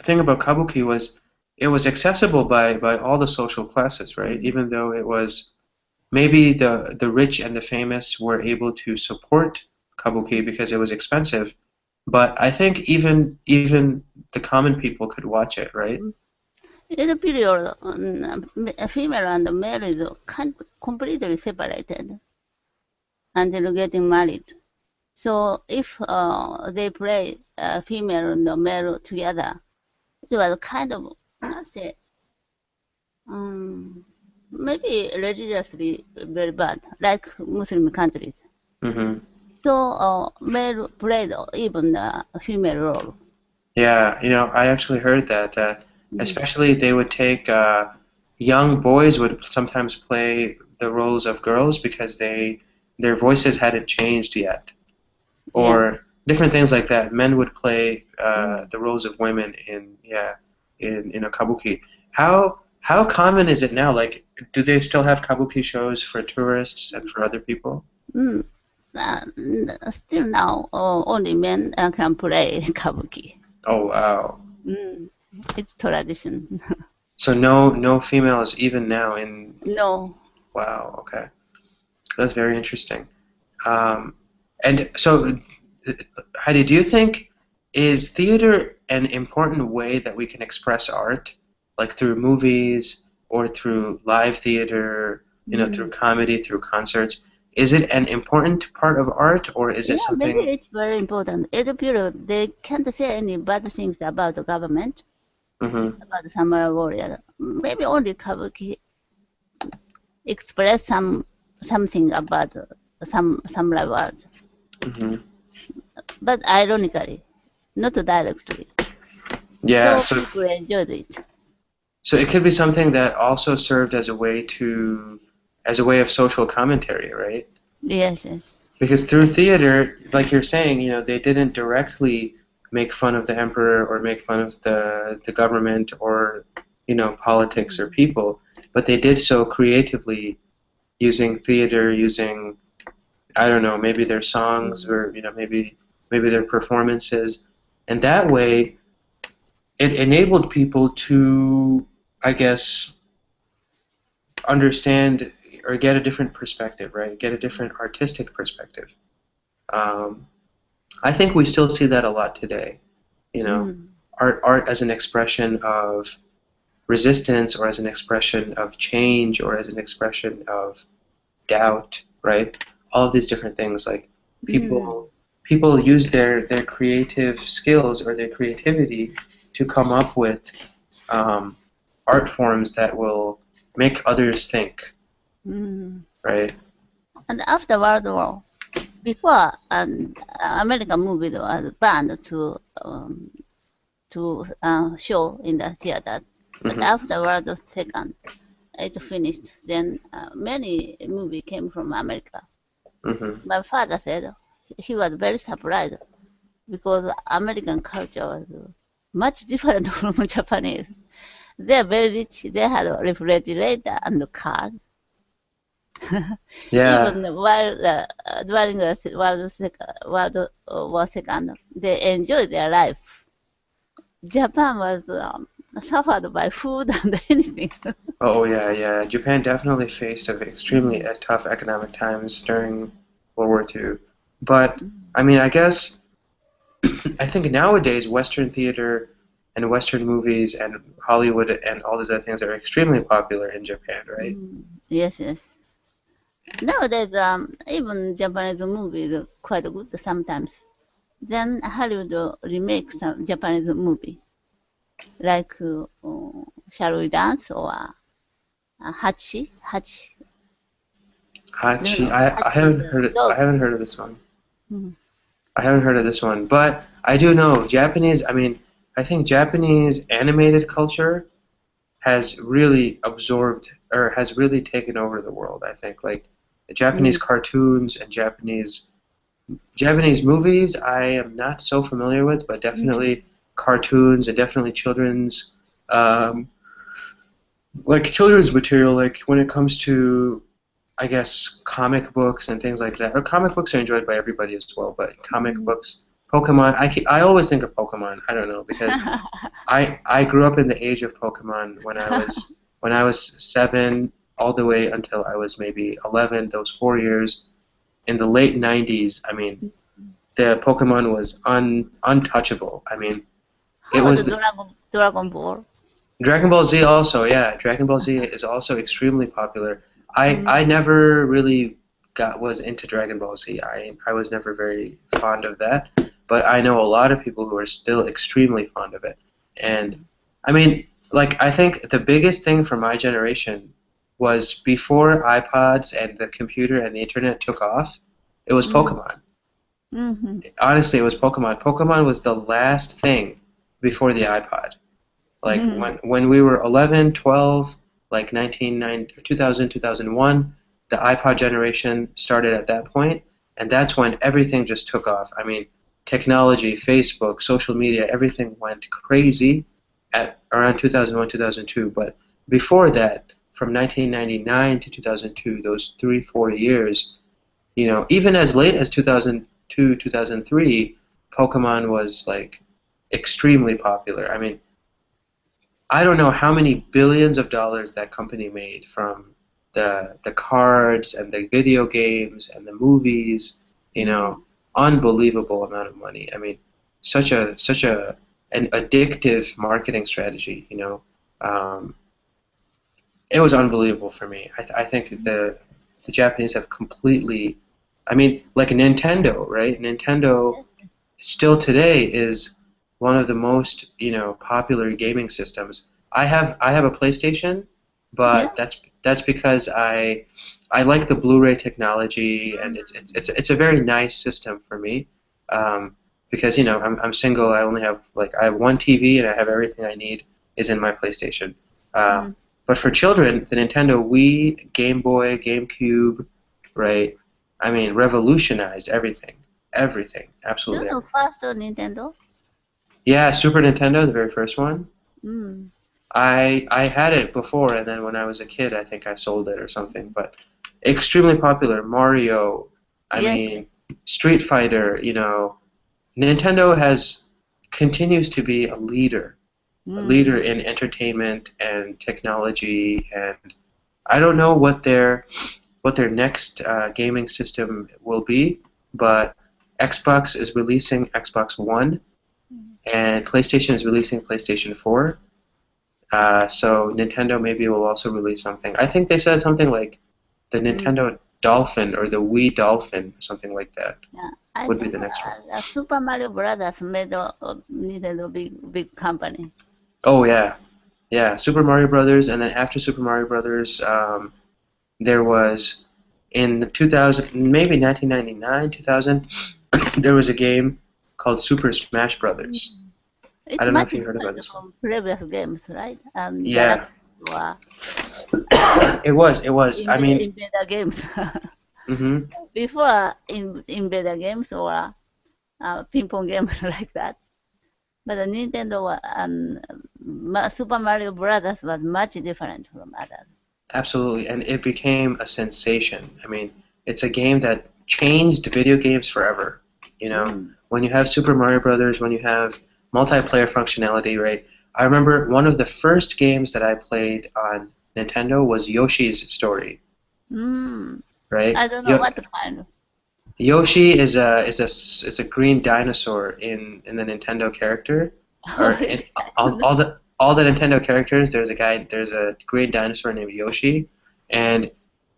thing about kabuki was it was accessible by all the social classes, right? Mm. Even though it was maybe the rich and the famous were able to support kabuki because it was expensive, but I think even the common people could watch it, right? In the period, female and male is kind completely separated until getting married. So if they play female and male together, it was kind of, not say, um, maybe religiously very bad, like Muslim countries. Hmm. So male played even the female role. Yeah, I actually heard that Mm. especially they would take young boys would sometimes play the roles of girls because their voices hadn't changed yet, Yeah. or different things like that. Men would play Mm. the roles of women in a kabuki. How common is it now? Like, do they still have kabuki shows for tourists and for other people? Mm. Still now, only men can play kabuki. Oh wow. Mm. It's tradition. So no females even now in No. wow, okay. That's very interesting. Um, and so, Heidi, do you think is theater an important way that we can express art, like through movies or through live theater, through Mm. comedy, through concerts? Is it an important part of art, or is it Yeah, maybe something? it's very important. In the period, they can't say any bad things about the government, Hmm. about the samurai warrior. Maybe only kabuki express something about some samurai world, Hmm. but ironically, not directly. Yeah, So so people enjoyed it. so it could be something that also served as a way of social commentary, right? Yes, yes. Because through theater, like you're saying, they didn't directly make fun of the emperor or make fun of the government or, politics or Mm. people, but they did so creatively using theater, using, I don't know, maybe their songs Mm. or, maybe their performances. And that way, it enabled people to, I guess, understand or get a different perspective, right? Get a different artistic perspective. Um, I think we still see that a lot today. You know, Mm. art as an expression of resistance, or as an expression of change, or as an expression of doubt, right? All of these different things. Like Mm. people use their creative skills or their creativity to come up with um, art forms that will make others think, Mm. right? And after World War, before American movie was banned to show in the theater, but Hmm. after World War II, it finished. Then many movie came from America. Hmm. My father said he was very surprised because American culture was much different from Japanese. They are very rich. They had a refrigerator and a car. Yeah. Even while during the World War II, they enjoyed their life. Japan was suffered by food and anything. Oh yeah, yeah. Japan definitely faced of extremely Mm. tough economic times during World War II. But I mean, I guess I think nowadays Western theater and Western movies and Hollywood and all these other things are extremely popular in Japan, right? Mm. Yes, yes. Nowadays, even Japanese movies are quite good sometimes. Then Hollywood remakes some Japanese movie, like Shall We Dance or Hachi. Hachi. Do you Hachi, know? I Hachi is haven't a heard it. I dog. haven't heard of this one. Mm. I haven't heard of this one, but I do know Japanese. I mean, I think Japanese animated culture has really absorbed or has really taken over the world. I think like the Japanese Mm. cartoons and Japanese movies. I am not so familiar with, but Mm. definitely cartoons and definitely um, children's material. Like when it comes to, I guess, comic books and things like that. Or comic books are enjoyed by everybody as well, but comic Mm. books, Pokemon. I always think of Pokemon. I don't know because I grew up in the age of Pokemon when I was 7 all the way until I was maybe 11. Those 4 years in the late 90s. I mean, the Pokemon was untouchable. I mean, it How was about the, Dragon Ball? Dragon Ball Z also. Yeah, Dragon Ball Z is also extremely popular. Mm, I never really was into Dragon Ball Z. I was never very fond of that, but I know a lot of people who are still extremely fond of it. And mm, I mean, like I think the biggest thing for my generation was before iPods and the computer and the internet took off, it was mm, Pokemon. mm, Honestly, it was Pokemon. Pokemon was the last thing before the iPod. Like mm, when we were 11, 12, like 1990, 2000, 2001, the iPod generation started at that point, and that's when everything just took off. I mean, technology, Facebook, social media, everything went crazy at around 2001, 2002. But before that, from 1999 to 2002, those 3, 4 years, even as late as 2002, 2003, Pokemon was like extremely popular. I mean, I don't know how many billions of dollars that company made from the cards and the video games and the movies, you know, mm. unbelievable amount of money. I mean, such a an addictive marketing strategy. Um, it was unbelievable for me. I think the Japanese have completely, I mean, like Nintendo, right? Nintendo Yes, still today is one of the most popular gaming systems. I have a PlayStation, yes. but that's because I like the Blu-ray technology, and it's a very nice system for me, because I'm single. I have one TV and I have everything I need is in my PlayStation. Uh, Mm. but for children, the Nintendo Wii, Game Boy, GameCube, right? I mean, revolutionized everything. Everything, Do you absolutely know everything. first Nintendo? Yeah, Super Nintendo, the very first one. Mm. I had it before, and then when I was a kid, I think I sold it or something. But extremely popular. Mario, I Yes, yes. mean, Street Fighter. Nintendo has continues to be a leader Mm. in entertainment and technology, and I don't know what their next gaming system will be, but Xbox is releasing Xbox One, and PlayStation is releasing PlayStation 4. So Nintendo maybe will also release something. I think they said something like the Mm. Nintendo Dolphin or the Wii Dolphin, something like that Yeah, I would be think the next one. Super Mario Brothers made Nintendo big company. Oh yeah, yeah, Super Mario Brothers, and then after Super Mario Brothers, there was in 2000, maybe 1999, 2000, there was a game called Super Smash Mm. Brothers. I It's don't know much if you heard about different this one. from previous games, right? Yeah, Galaxy or it was. It was. I mean, Invader games. hmm Before Invader games or ping pong games like that. But the Super Mario Brothers was much different from others. absolutely, and it became a sensation. I mean, it's a game that changed video games forever. Mm. When you have Super Mario Brothers, when you have multiplayer functionality, right? I remember one of the first games that I played on Nintendo was Yoshi's Story, Mm. right? I don't know what kind of. Yoshi is a green dinosaur in the Nintendo character, Oh, or in really? I don't know. all the Nintendo characters. There's a green dinosaur named Yoshi, and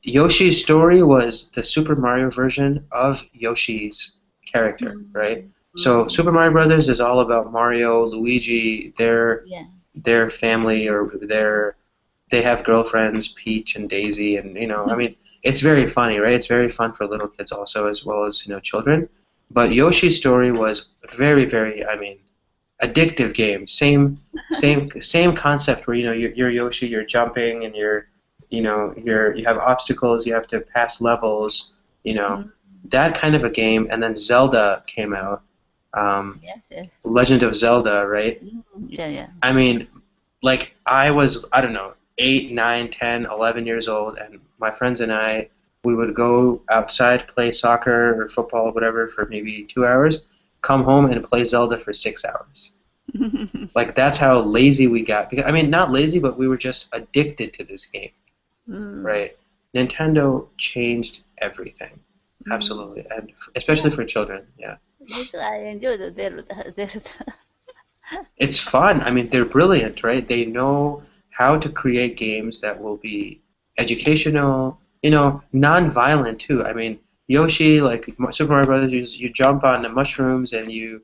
Yoshi's story was the Super Mario version of Yoshi's character, right? Mm. So Mm. Super Mario Brothers is all about Mario, Luigi, Yeah. their family, or they have girlfriends, Peach and Daisy, and I mean, it's very funny, right? It's very fun for little kids also, as well as children. But Yoshi's Story was very, very, I mean, addictive game. Same concept where you're Yoshi, you're jumping, and you have obstacles, you have to pass levels, Mm. that kind of a game. And then Zelda came out, Yes, yes. Legend of Zelda, right? Mm. Yeah, yeah. I mean, like I was, I don't know, 8, 9, 10, 11 years old, and my friends and we would go outside, play soccer or football or whatever for maybe 2 hours, come home and play Zelda for 6 hours. Like that's how lazy we got. Because, I mean, not lazy, but we were just addicted to this game, Mm, right? Nintendo changed everything, mm. absolutely, and Yeah, especially for children. Yeah, me too. I enjoy the Zelda. Zelda. it's fun. I mean, they're brilliant, right? They know how to create games that will be educational, non-violent too. I mean, Yoshi, like Super Mario Brothers, you jump on the mushrooms and you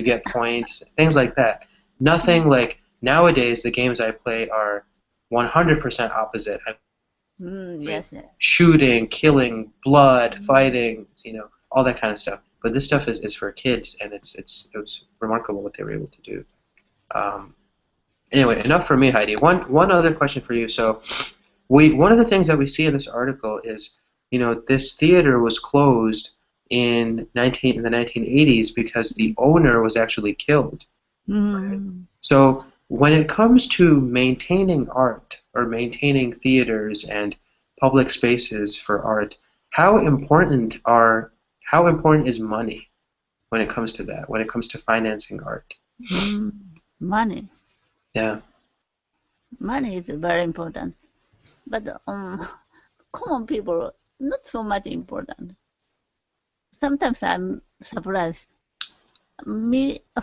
get points, things like that. Nothing like nowadays. The games I play are 100% opposite. I mean, Yes. Yes. shooting, killing, blood, Mm, fighting, all that kind of stuff. But this stuff is for kids, and it was remarkable what they were able to do. Um, anyway, enough for me, Heidi. One other question for you. So, one of the things that we see in this article is, this theater was closed in the 1980s because the owner was actually killed. Right? mm, So, when it comes to maintaining art or maintaining theaters and public spaces for art, how important are how important is money when it comes to that? When it comes to financing art? mm. Money. Yeah. Money is very important. But common people, not so much important. Sometimes I'm surprised.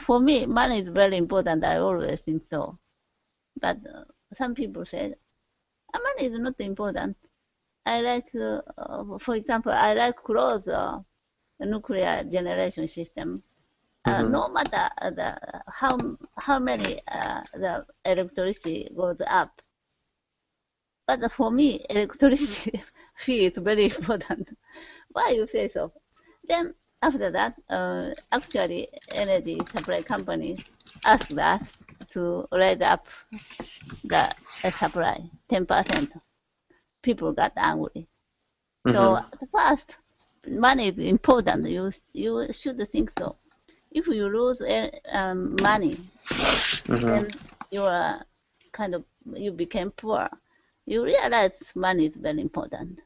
For me, money is very important. I always think so. But some people say money is not important. I like, for example, I like close nuclear generation system. Hmm. No matter how many the electricity goes up, but for me, electricity fee is very important. Why you say so? Then after that, actually, energy supply companies asked us to raise up the supply 10%. People got angry. So Hmm. at first, money is important. You should think so. If you lose money, Hmm. then you are you became poor. You realize money is very important.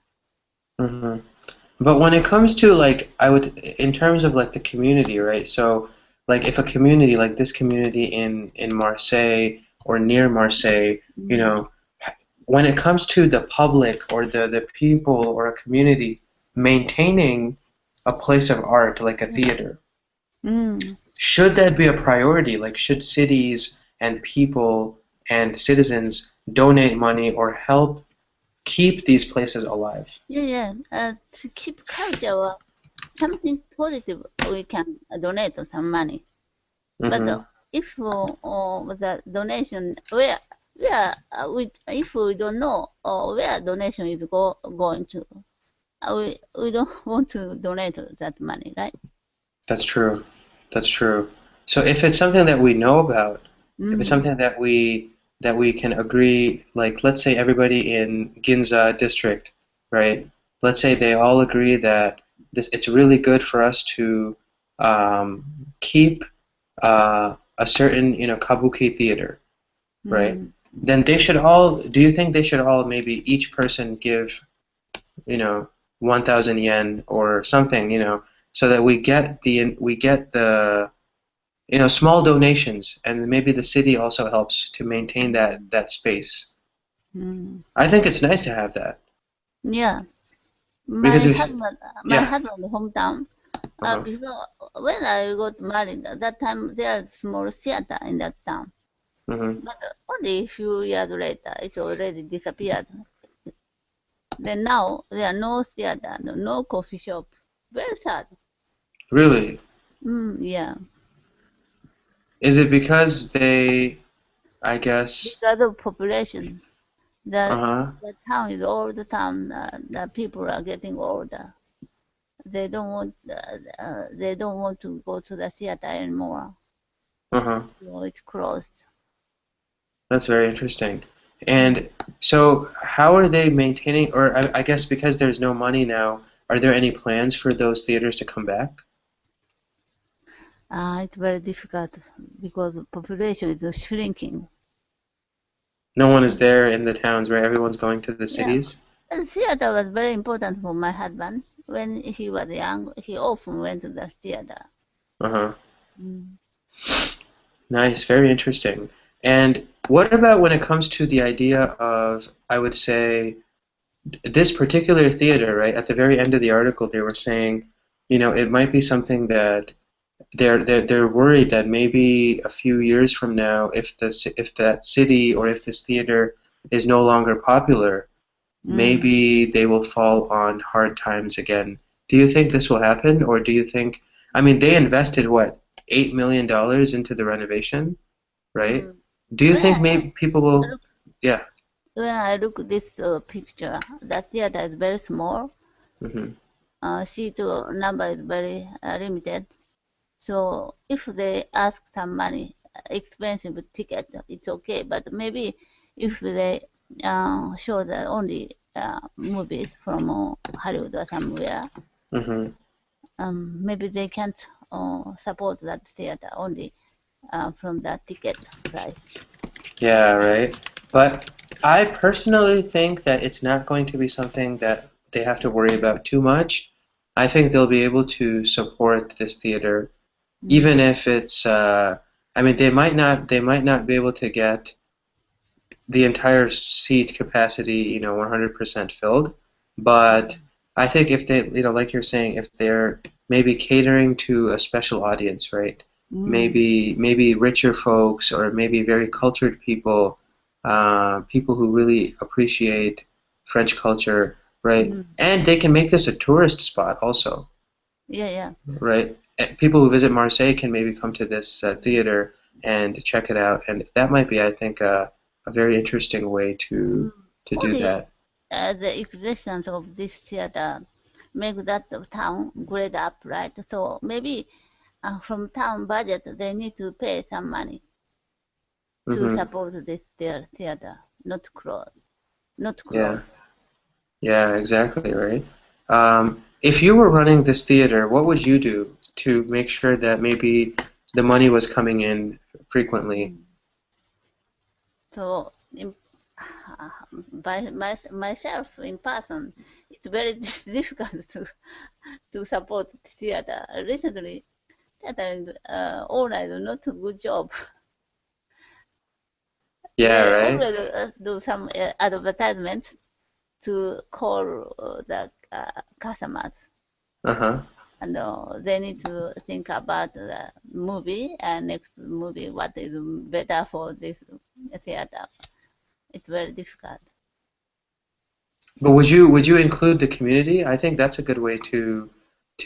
Hmm. But when it comes to like, in terms of like the community, right? So, like, if a community like this community in Marseille or near Marseille, you Mm. know, when it comes to the public or the people or a community maintaining a place of art like a theater, Mm. should that be a priority? Like, should cities and people and citizens donate money or help keep these places alive? Yeah, yeah. To keep culture or something positive, we can donate some money. But Hmm. if the donation if we don't know where donation is going to, we don't want to donate that money, right? That's true. That's true. So if it's something that we know about, if it's Mm. something that we can agree, like let's say everybody in Ginza district, right? Let's say they all agree that it's really good for us to keep a certain kabuki theater, right? Mm. Then they should all. Do you think they should all maybe each person give 1,000 yen or something, so that we get the small donations, and maybe the city also helps to maintain that space. Mm. I think it's nice to have that Yeah, because if my yeah, husband hometown. uh-huh, Before when I got married, at that time there is small theater in that town. hmm. But only a few years later, it already disappeared. Then now there are no theater, no coffee shop. Very sad. Really, Yeah, is it because they, I guess, because of population. The uh-huh, the town is old town. The people are getting older. They don't want to go to the theater anymore. uh-huh, So it's closed. that's very interesting. Mm. And so how are they maintaining, or I guess because there's no money now, are there any plans for those theaters to come back? It's very difficult because the population is shrinking. No one is Mm. there in the towns, right? Everyone's going to the Yeah, cities. and theater was very important for my husband. When he was young, he often went to the theater. Uh-huh. Mm. Nice, very interesting. And what about when it comes to the idea of, I would say, this particular theater, right? At the very end of the article, they were saying, it might be something that they're worried that maybe a few years from now, if that city or if this theater is no longer popular, Mm. maybe they will fall on hard times again. Do you think this will happen, or do you think, I mean, they invested what, $8 million into the renovation, right? Mm. Do you When think I maybe people will, look, yeah. when I look at this picture, the theater is very small. Hmm. Seat number is very limited. So if they ask some money, expensive ticket, it's okay. But maybe if they show the only movies from Hollywood or somewhere, Hmm. maybe they can't support that theater only from that ticket price. Yeah, right. But I personally think that it's not going to be something that they have to worry about too much. I think they'll be able to support this theater, even Mm. if it's, I mean, they might not be able to get the entire seat capacity, 100% filled. But I think if they, like you're saying, if they're maybe catering to a special audience, right? Mm. Maybe richer folks or maybe very cultured people, people who really appreciate French culture, right? Mm. And they can make this a tourist spot also, Yeah, yeah. right? And people who visit Marseille can maybe come to this theater and check it out, and that might be, I think, a very interesting way to Mm. do Only that. the existence of this theater make that town grade up, right? So maybe from town budget they need to pay some money to Hmm. support this theater, not close, not close. Yeah, yeah, exactly, right. If you were running this theater, what would you do to make sure that maybe the money was coming in frequently? Mm. So by myself in person, it's very difficult to support theater. Recently, theater owner is not a good job. Yeah, They right. always do some advertisement to call the customers, Uh-huh. and they need to think about the movie and next movie what is better for this theater. It's very difficult. But would you include the community? I think that's a good way to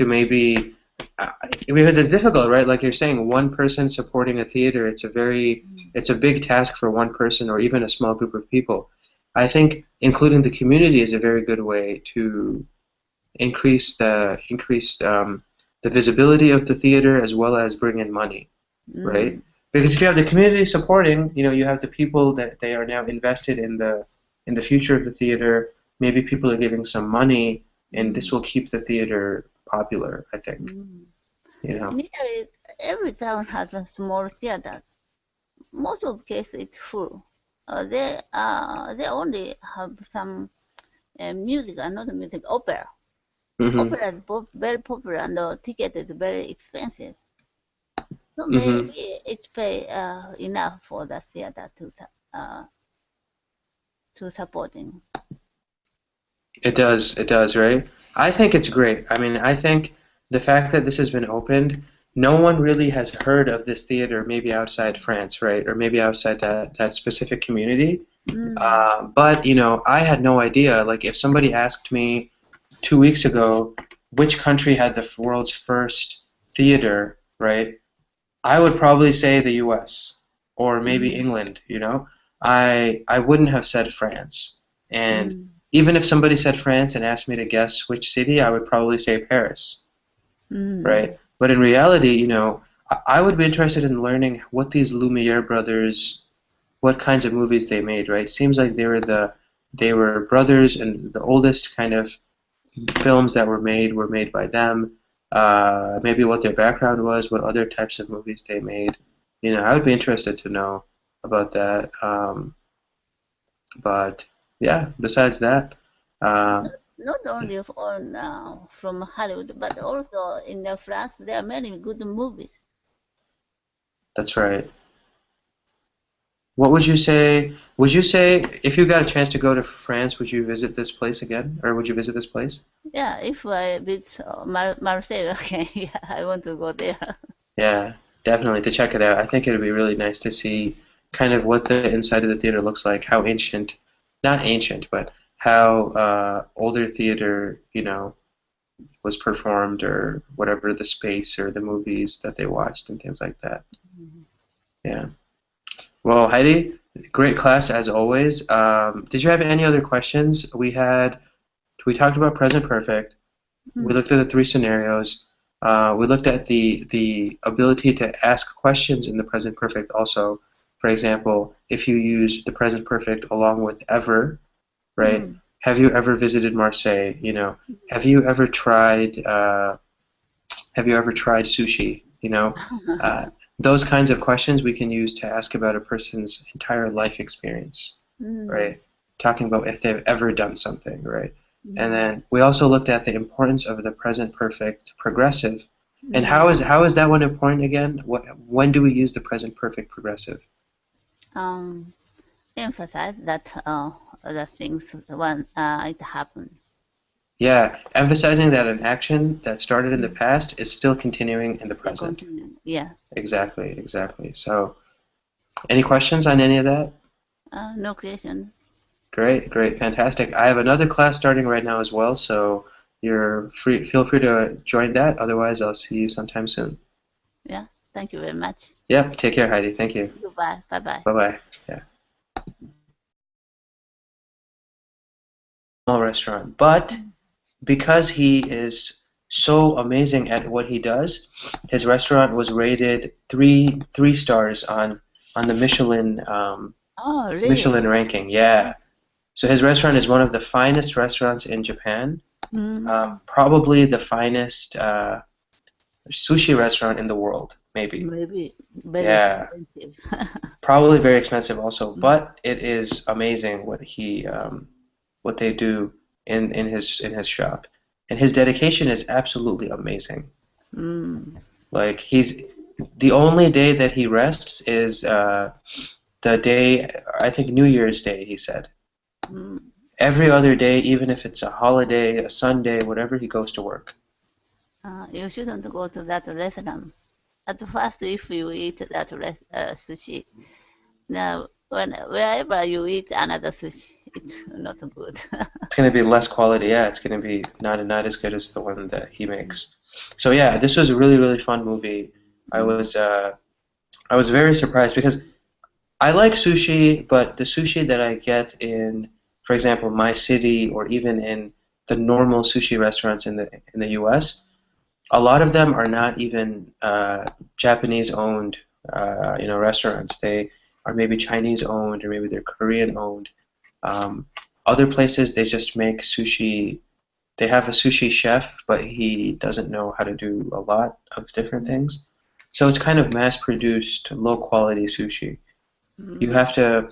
maybe because it's difficult, right? Like you're saying, one person supporting a theater, it's a big task for one person or even a small group of people. I think including the community is a very good way to increase the visibility of the theater as well as bring in money, right? Mm. Because if you have the community supporting, you have the people that they are now invested in the future of the theater. Maybe people are giving some money, and this Mm. will keep the theater popular, I think. Mm. You In know. Italy, every town has a small theater. Most of cases it's full. They only have some music, not music, opera. Hmm. Opera is very popular and the ticket is very expensive. So Hmm. maybe it's pay enough for the theater to supporting. It does, right? I think it's great. I mean, I think the fact that this has been opened, no one really has heard of this theater, maybe outside France, right? Or maybe outside that specific community. Mm. But, I had no idea. Like, if somebody asked me 2 weeks ago which country had the world's first theater, right? I would probably say the US or maybe Mm. England, I wouldn't have said France. And Mm. even if somebody said France and asked me to guess which city, I would probably say Paris, Mm. right? But in reality, I would be interested in learning what these Lumiere brothers, what kinds of movies they made, right? Seems like they were brothers, and the oldest kind of films that were made by them. Maybe what their background was, what other types of movies they made. I would be interested to know about that. But yeah, besides that, not only from Hollywood, but also in France, there are many good movies. That's right. What would you say? Would you say if you got a chance to go to France, would you visit this place again, or would you visit this place? Yeah, if I visit Marseille, okay, yeah, I want to go there. Yeah, definitely to check it out. I think it would be really nice to see kind of what the inside of the theater looks like, how ancient, not ancient, but how older theater, was performed or whatever the space or the movies that they watched and things like that. Yeah. Well, Heidi, great class as always. Did you have any other questions? We talked about present perfect. We Mm. looked at the three scenarios. We looked at the ability to ask questions in the present perfect also. For example, if you use the present perfect along with ever, right? Mm. Have you ever visited Marseille? Have you ever tried sushi? Uh, those kinds of questions we can use to ask about a person's entire life experience, Mm. right? Talking about if they've ever done something, right? And Mm. then we also looked at the importance of the present perfect progressive. And how Mm. is how is that one important again? When do we use the present perfect progressive? Um, Emphasize that the things when it happened. Yeah, emphasizing that an action that started in the Mm. past is still continuing in the Yeah, present. continue. Yeah. Exactly, exactly. So, any questions on any of that? No question. Great, great, fantastic. I have another class starting right now as well, so feel free to join that. Otherwise, I'll see you sometime soon. Yeah. Thank you very much. Yep, take care, Heidi. Thank you. Goodbye. Bye bye. Bye-bye. Yeah. Small restaurant, but because he is so amazing at what he does, his restaurant was rated three stars on the Oh, Michelin really? ranking. Yeah. So his restaurant is one of the finest restaurants in Japan. Mm, Probably the finest sushi restaurant in the world, maybe. maybe very Yeah, expensive. probably very expensive also, Mm, but it is amazing what they do in his shop, and his dedication is absolutely amazing. mm, Like he's the only day that he rests is the day I think New Year's Day, he said. mm. Every other day, even if it's a holiday, a Sunday, whatever, he goes to work. You shouldn't go to that restaurant. At first, if you eat that sushi, now wherever you eat another sushi, it's not good. It's going to be less quality. Yeah, it's going to be not as good as the one that he makes. So yeah, this was a really really fun movie. I Mm. was uh, I was very surprised because I like sushi, but the sushi that I get in, for example, my city or even in the normal sushi restaurants in the U.S., a lot of them are not even Japanese owned, restaurants. They are maybe Chinese owned or maybe they're Korean owned. Um, Other places they just make sushi. They have a sushi chef, but he doesn't know how to do a lot of different things. So it's kind of mass-produced, low-quality sushi. You Mm. have to,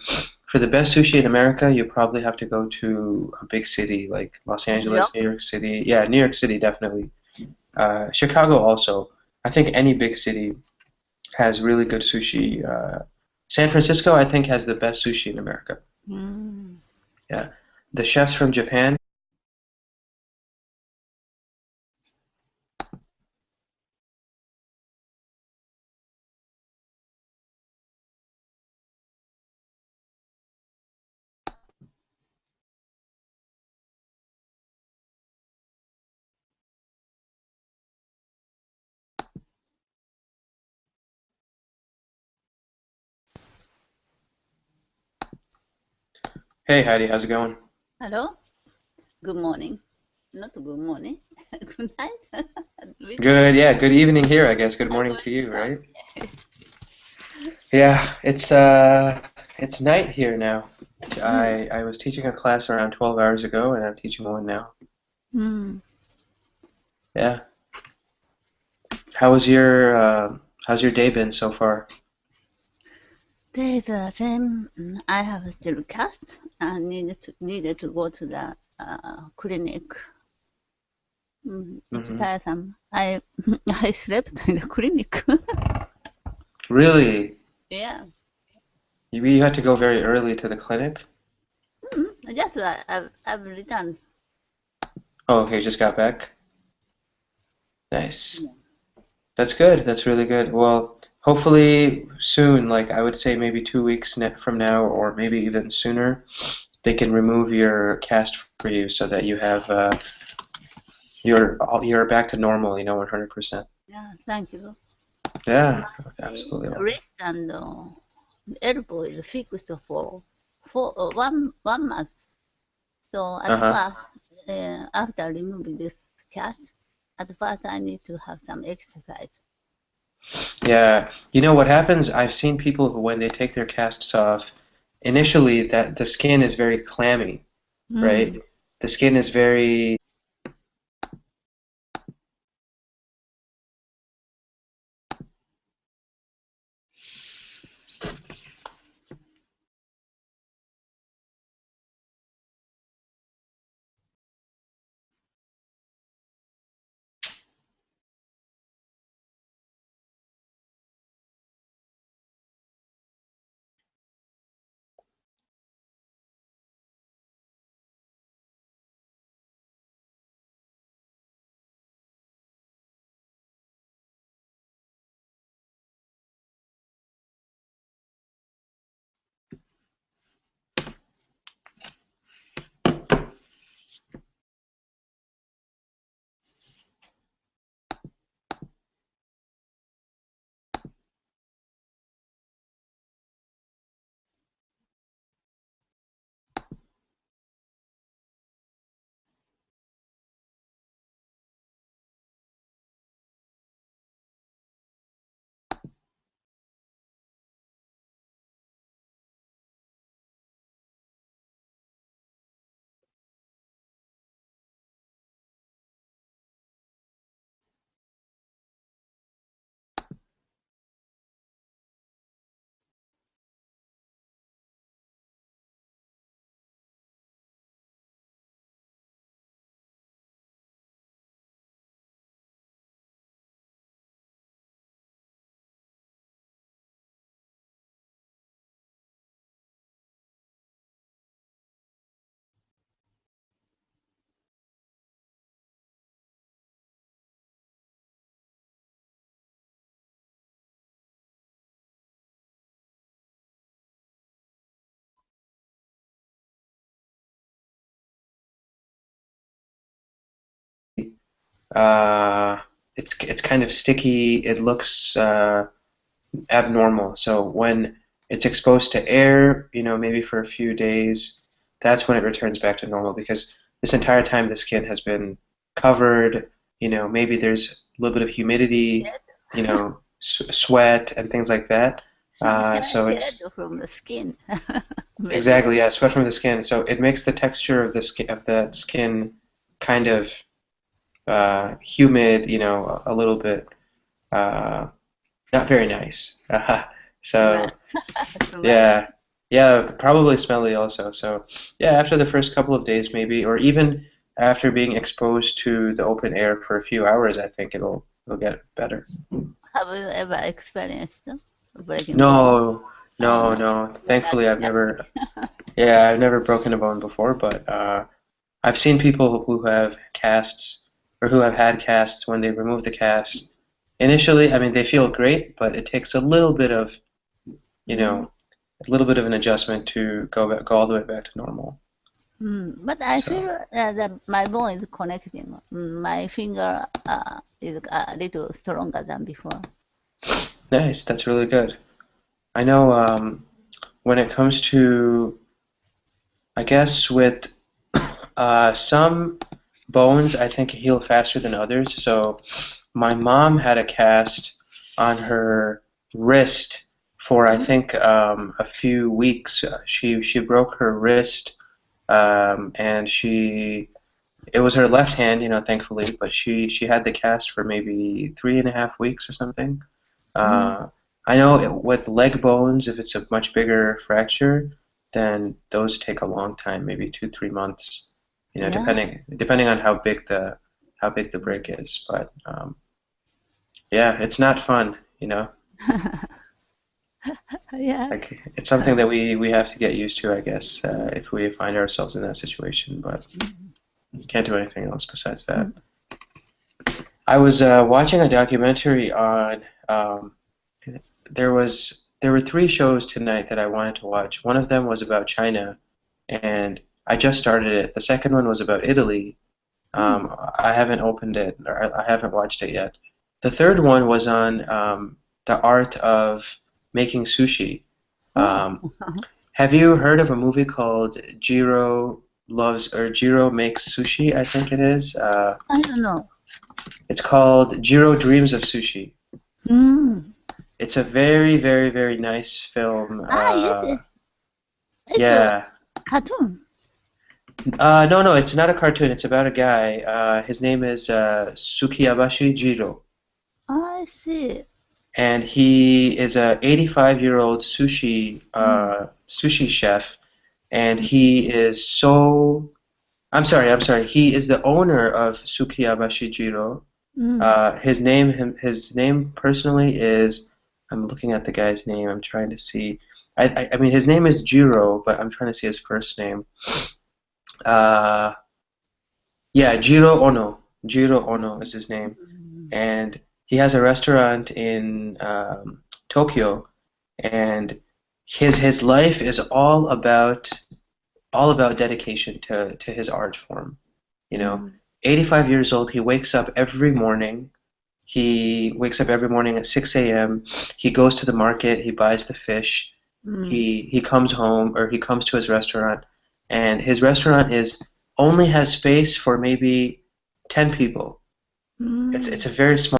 for the best sushi in America, you probably have to go to a big city like Los New Angeles, York? New York City. Yeah, New York City definitely. Chicago also. I think any big city has really good sushi. San Francisco, I think, has the best sushi in America. Mm. Yeah. The chefs from Japan. Hey Heidi, how's it going? Hello? Good morning. Not good morning. Good night. Which? Good, yeah, good evening here, I guess. Good morning Good. to you, right? Okay. Yeah, it's night here now. Mm. I was teaching a class around 12 hours ago and I'm teaching one now. Mm. Yeah. How was your how's your day been so far? There is the same. I have still cast and needed to go to the clinic. It's Hmm. tiresome. I I slept in the clinic. Really? Yeah. You had to go very early to the clinic? Just I've returned. Oh, okay, just got back. Nice. That's good. That's really good. Well, hopefully soon, like I would say maybe 2 weeks from now, or maybe even sooner, they can remove your cast for you so that you have you're back to normal, 100%. Yeah, thank you. Yeah, My absolutely. wrist and elbow is fixed for 1 month. So at Uh-huh. first, after removing this cast, at first I need to have some exercise. Yeah. You know what happens? I've seen people who, when they take their casts off, initially that the skin is very clammy, right? Mm. The skin is very uh it's kind of sticky. It looks abnormal. So when it's exposed to air, maybe for a few days, that's when it returns back to normal because this entire time the skin has been covered, maybe there's a little bit of humidity, Shed, sweat and things like that. So shed it's from the skin. Maybe. exactly, yeah, sweat from the skin. So it makes the texture of the skin kind of humid, a little bit uh, not very nice. Smell. So Smell. yeah, yeah, probably smelly also. So yeah, after the first couple of days maybe, or even after being exposed to the open air for a few hours, I think it'll get better. Have you ever experienced breaking bone? No, Oh no, no, no. you're Thankfully, lucky, I've lucky. never, yeah, I've never broken a bone before, but I've seen people who have casts or who have had casts when they remove the cast. Initially, I mean, they feel great, but it takes a little bit of, you Mm. know, a little bit of an adjustment to go all the way back to normal. But I feel So that my bone is connecting. My finger is a little stronger than before. nice, that's really good. I know when it comes to, I guess with some bones, I think heal faster than others. So my mom had a cast on her wrist for I Mm. think a few weeks. She broke her wrist and it was her left hand, thankfully, but she had the cast for maybe 3.5 weeks or something. Mm. Uh, I know with leg bones, if it's a much bigger fracture, then those take a long time, maybe 2, 3 months. Yeah. depending on how big the break is. But yeah, it's not fun, you know. Yeah. Like it's something that we have to get used to, I guess, if we find ourselves in that situation. But you can't do anything else besides that. I was watching a documentary on. There were three shows tonight that I wanted to watch. One of them was about China, and I just started it. The second one was about Italy. Mm. I haven't opened it, or I haven't watched it yet. The third one was on the art of making sushi. Oh, Um, have you heard of a movie called Jiro Makes Sushi? I think it is. I don't know. It's called Jiro Dreams of Sushi. Mm. It's a very, very, very nice film. Yes, it's a Yeah. cartoon. No, no, it's not a cartoon. It's about a guy. His name is Sukiyabashi Jiro, I see. and he is a 85-year-old Mm. sushi chef, and he is so. I'm sorry. He is the owner of Sukiyabashi Jiro. Mm. His name personally is. I'm looking at the guy's name. I'm trying to see. I mean, his name is Jiro, but I'm trying to see his first name. Uh, yeah, Jiro Ono. Jiro Ono is his name, Mm. and he has a restaurant in Tokyo, and his life is all about dedication to his art form. You know, Mm. 85 years old, he wakes up every morning. He wakes up every morning at 6 a.m. He goes to the market, he buys the fish. Mm. He comes home or he comes to his restaurant, and his restaurant is only has space for maybe 10 people. It's Mm. a very small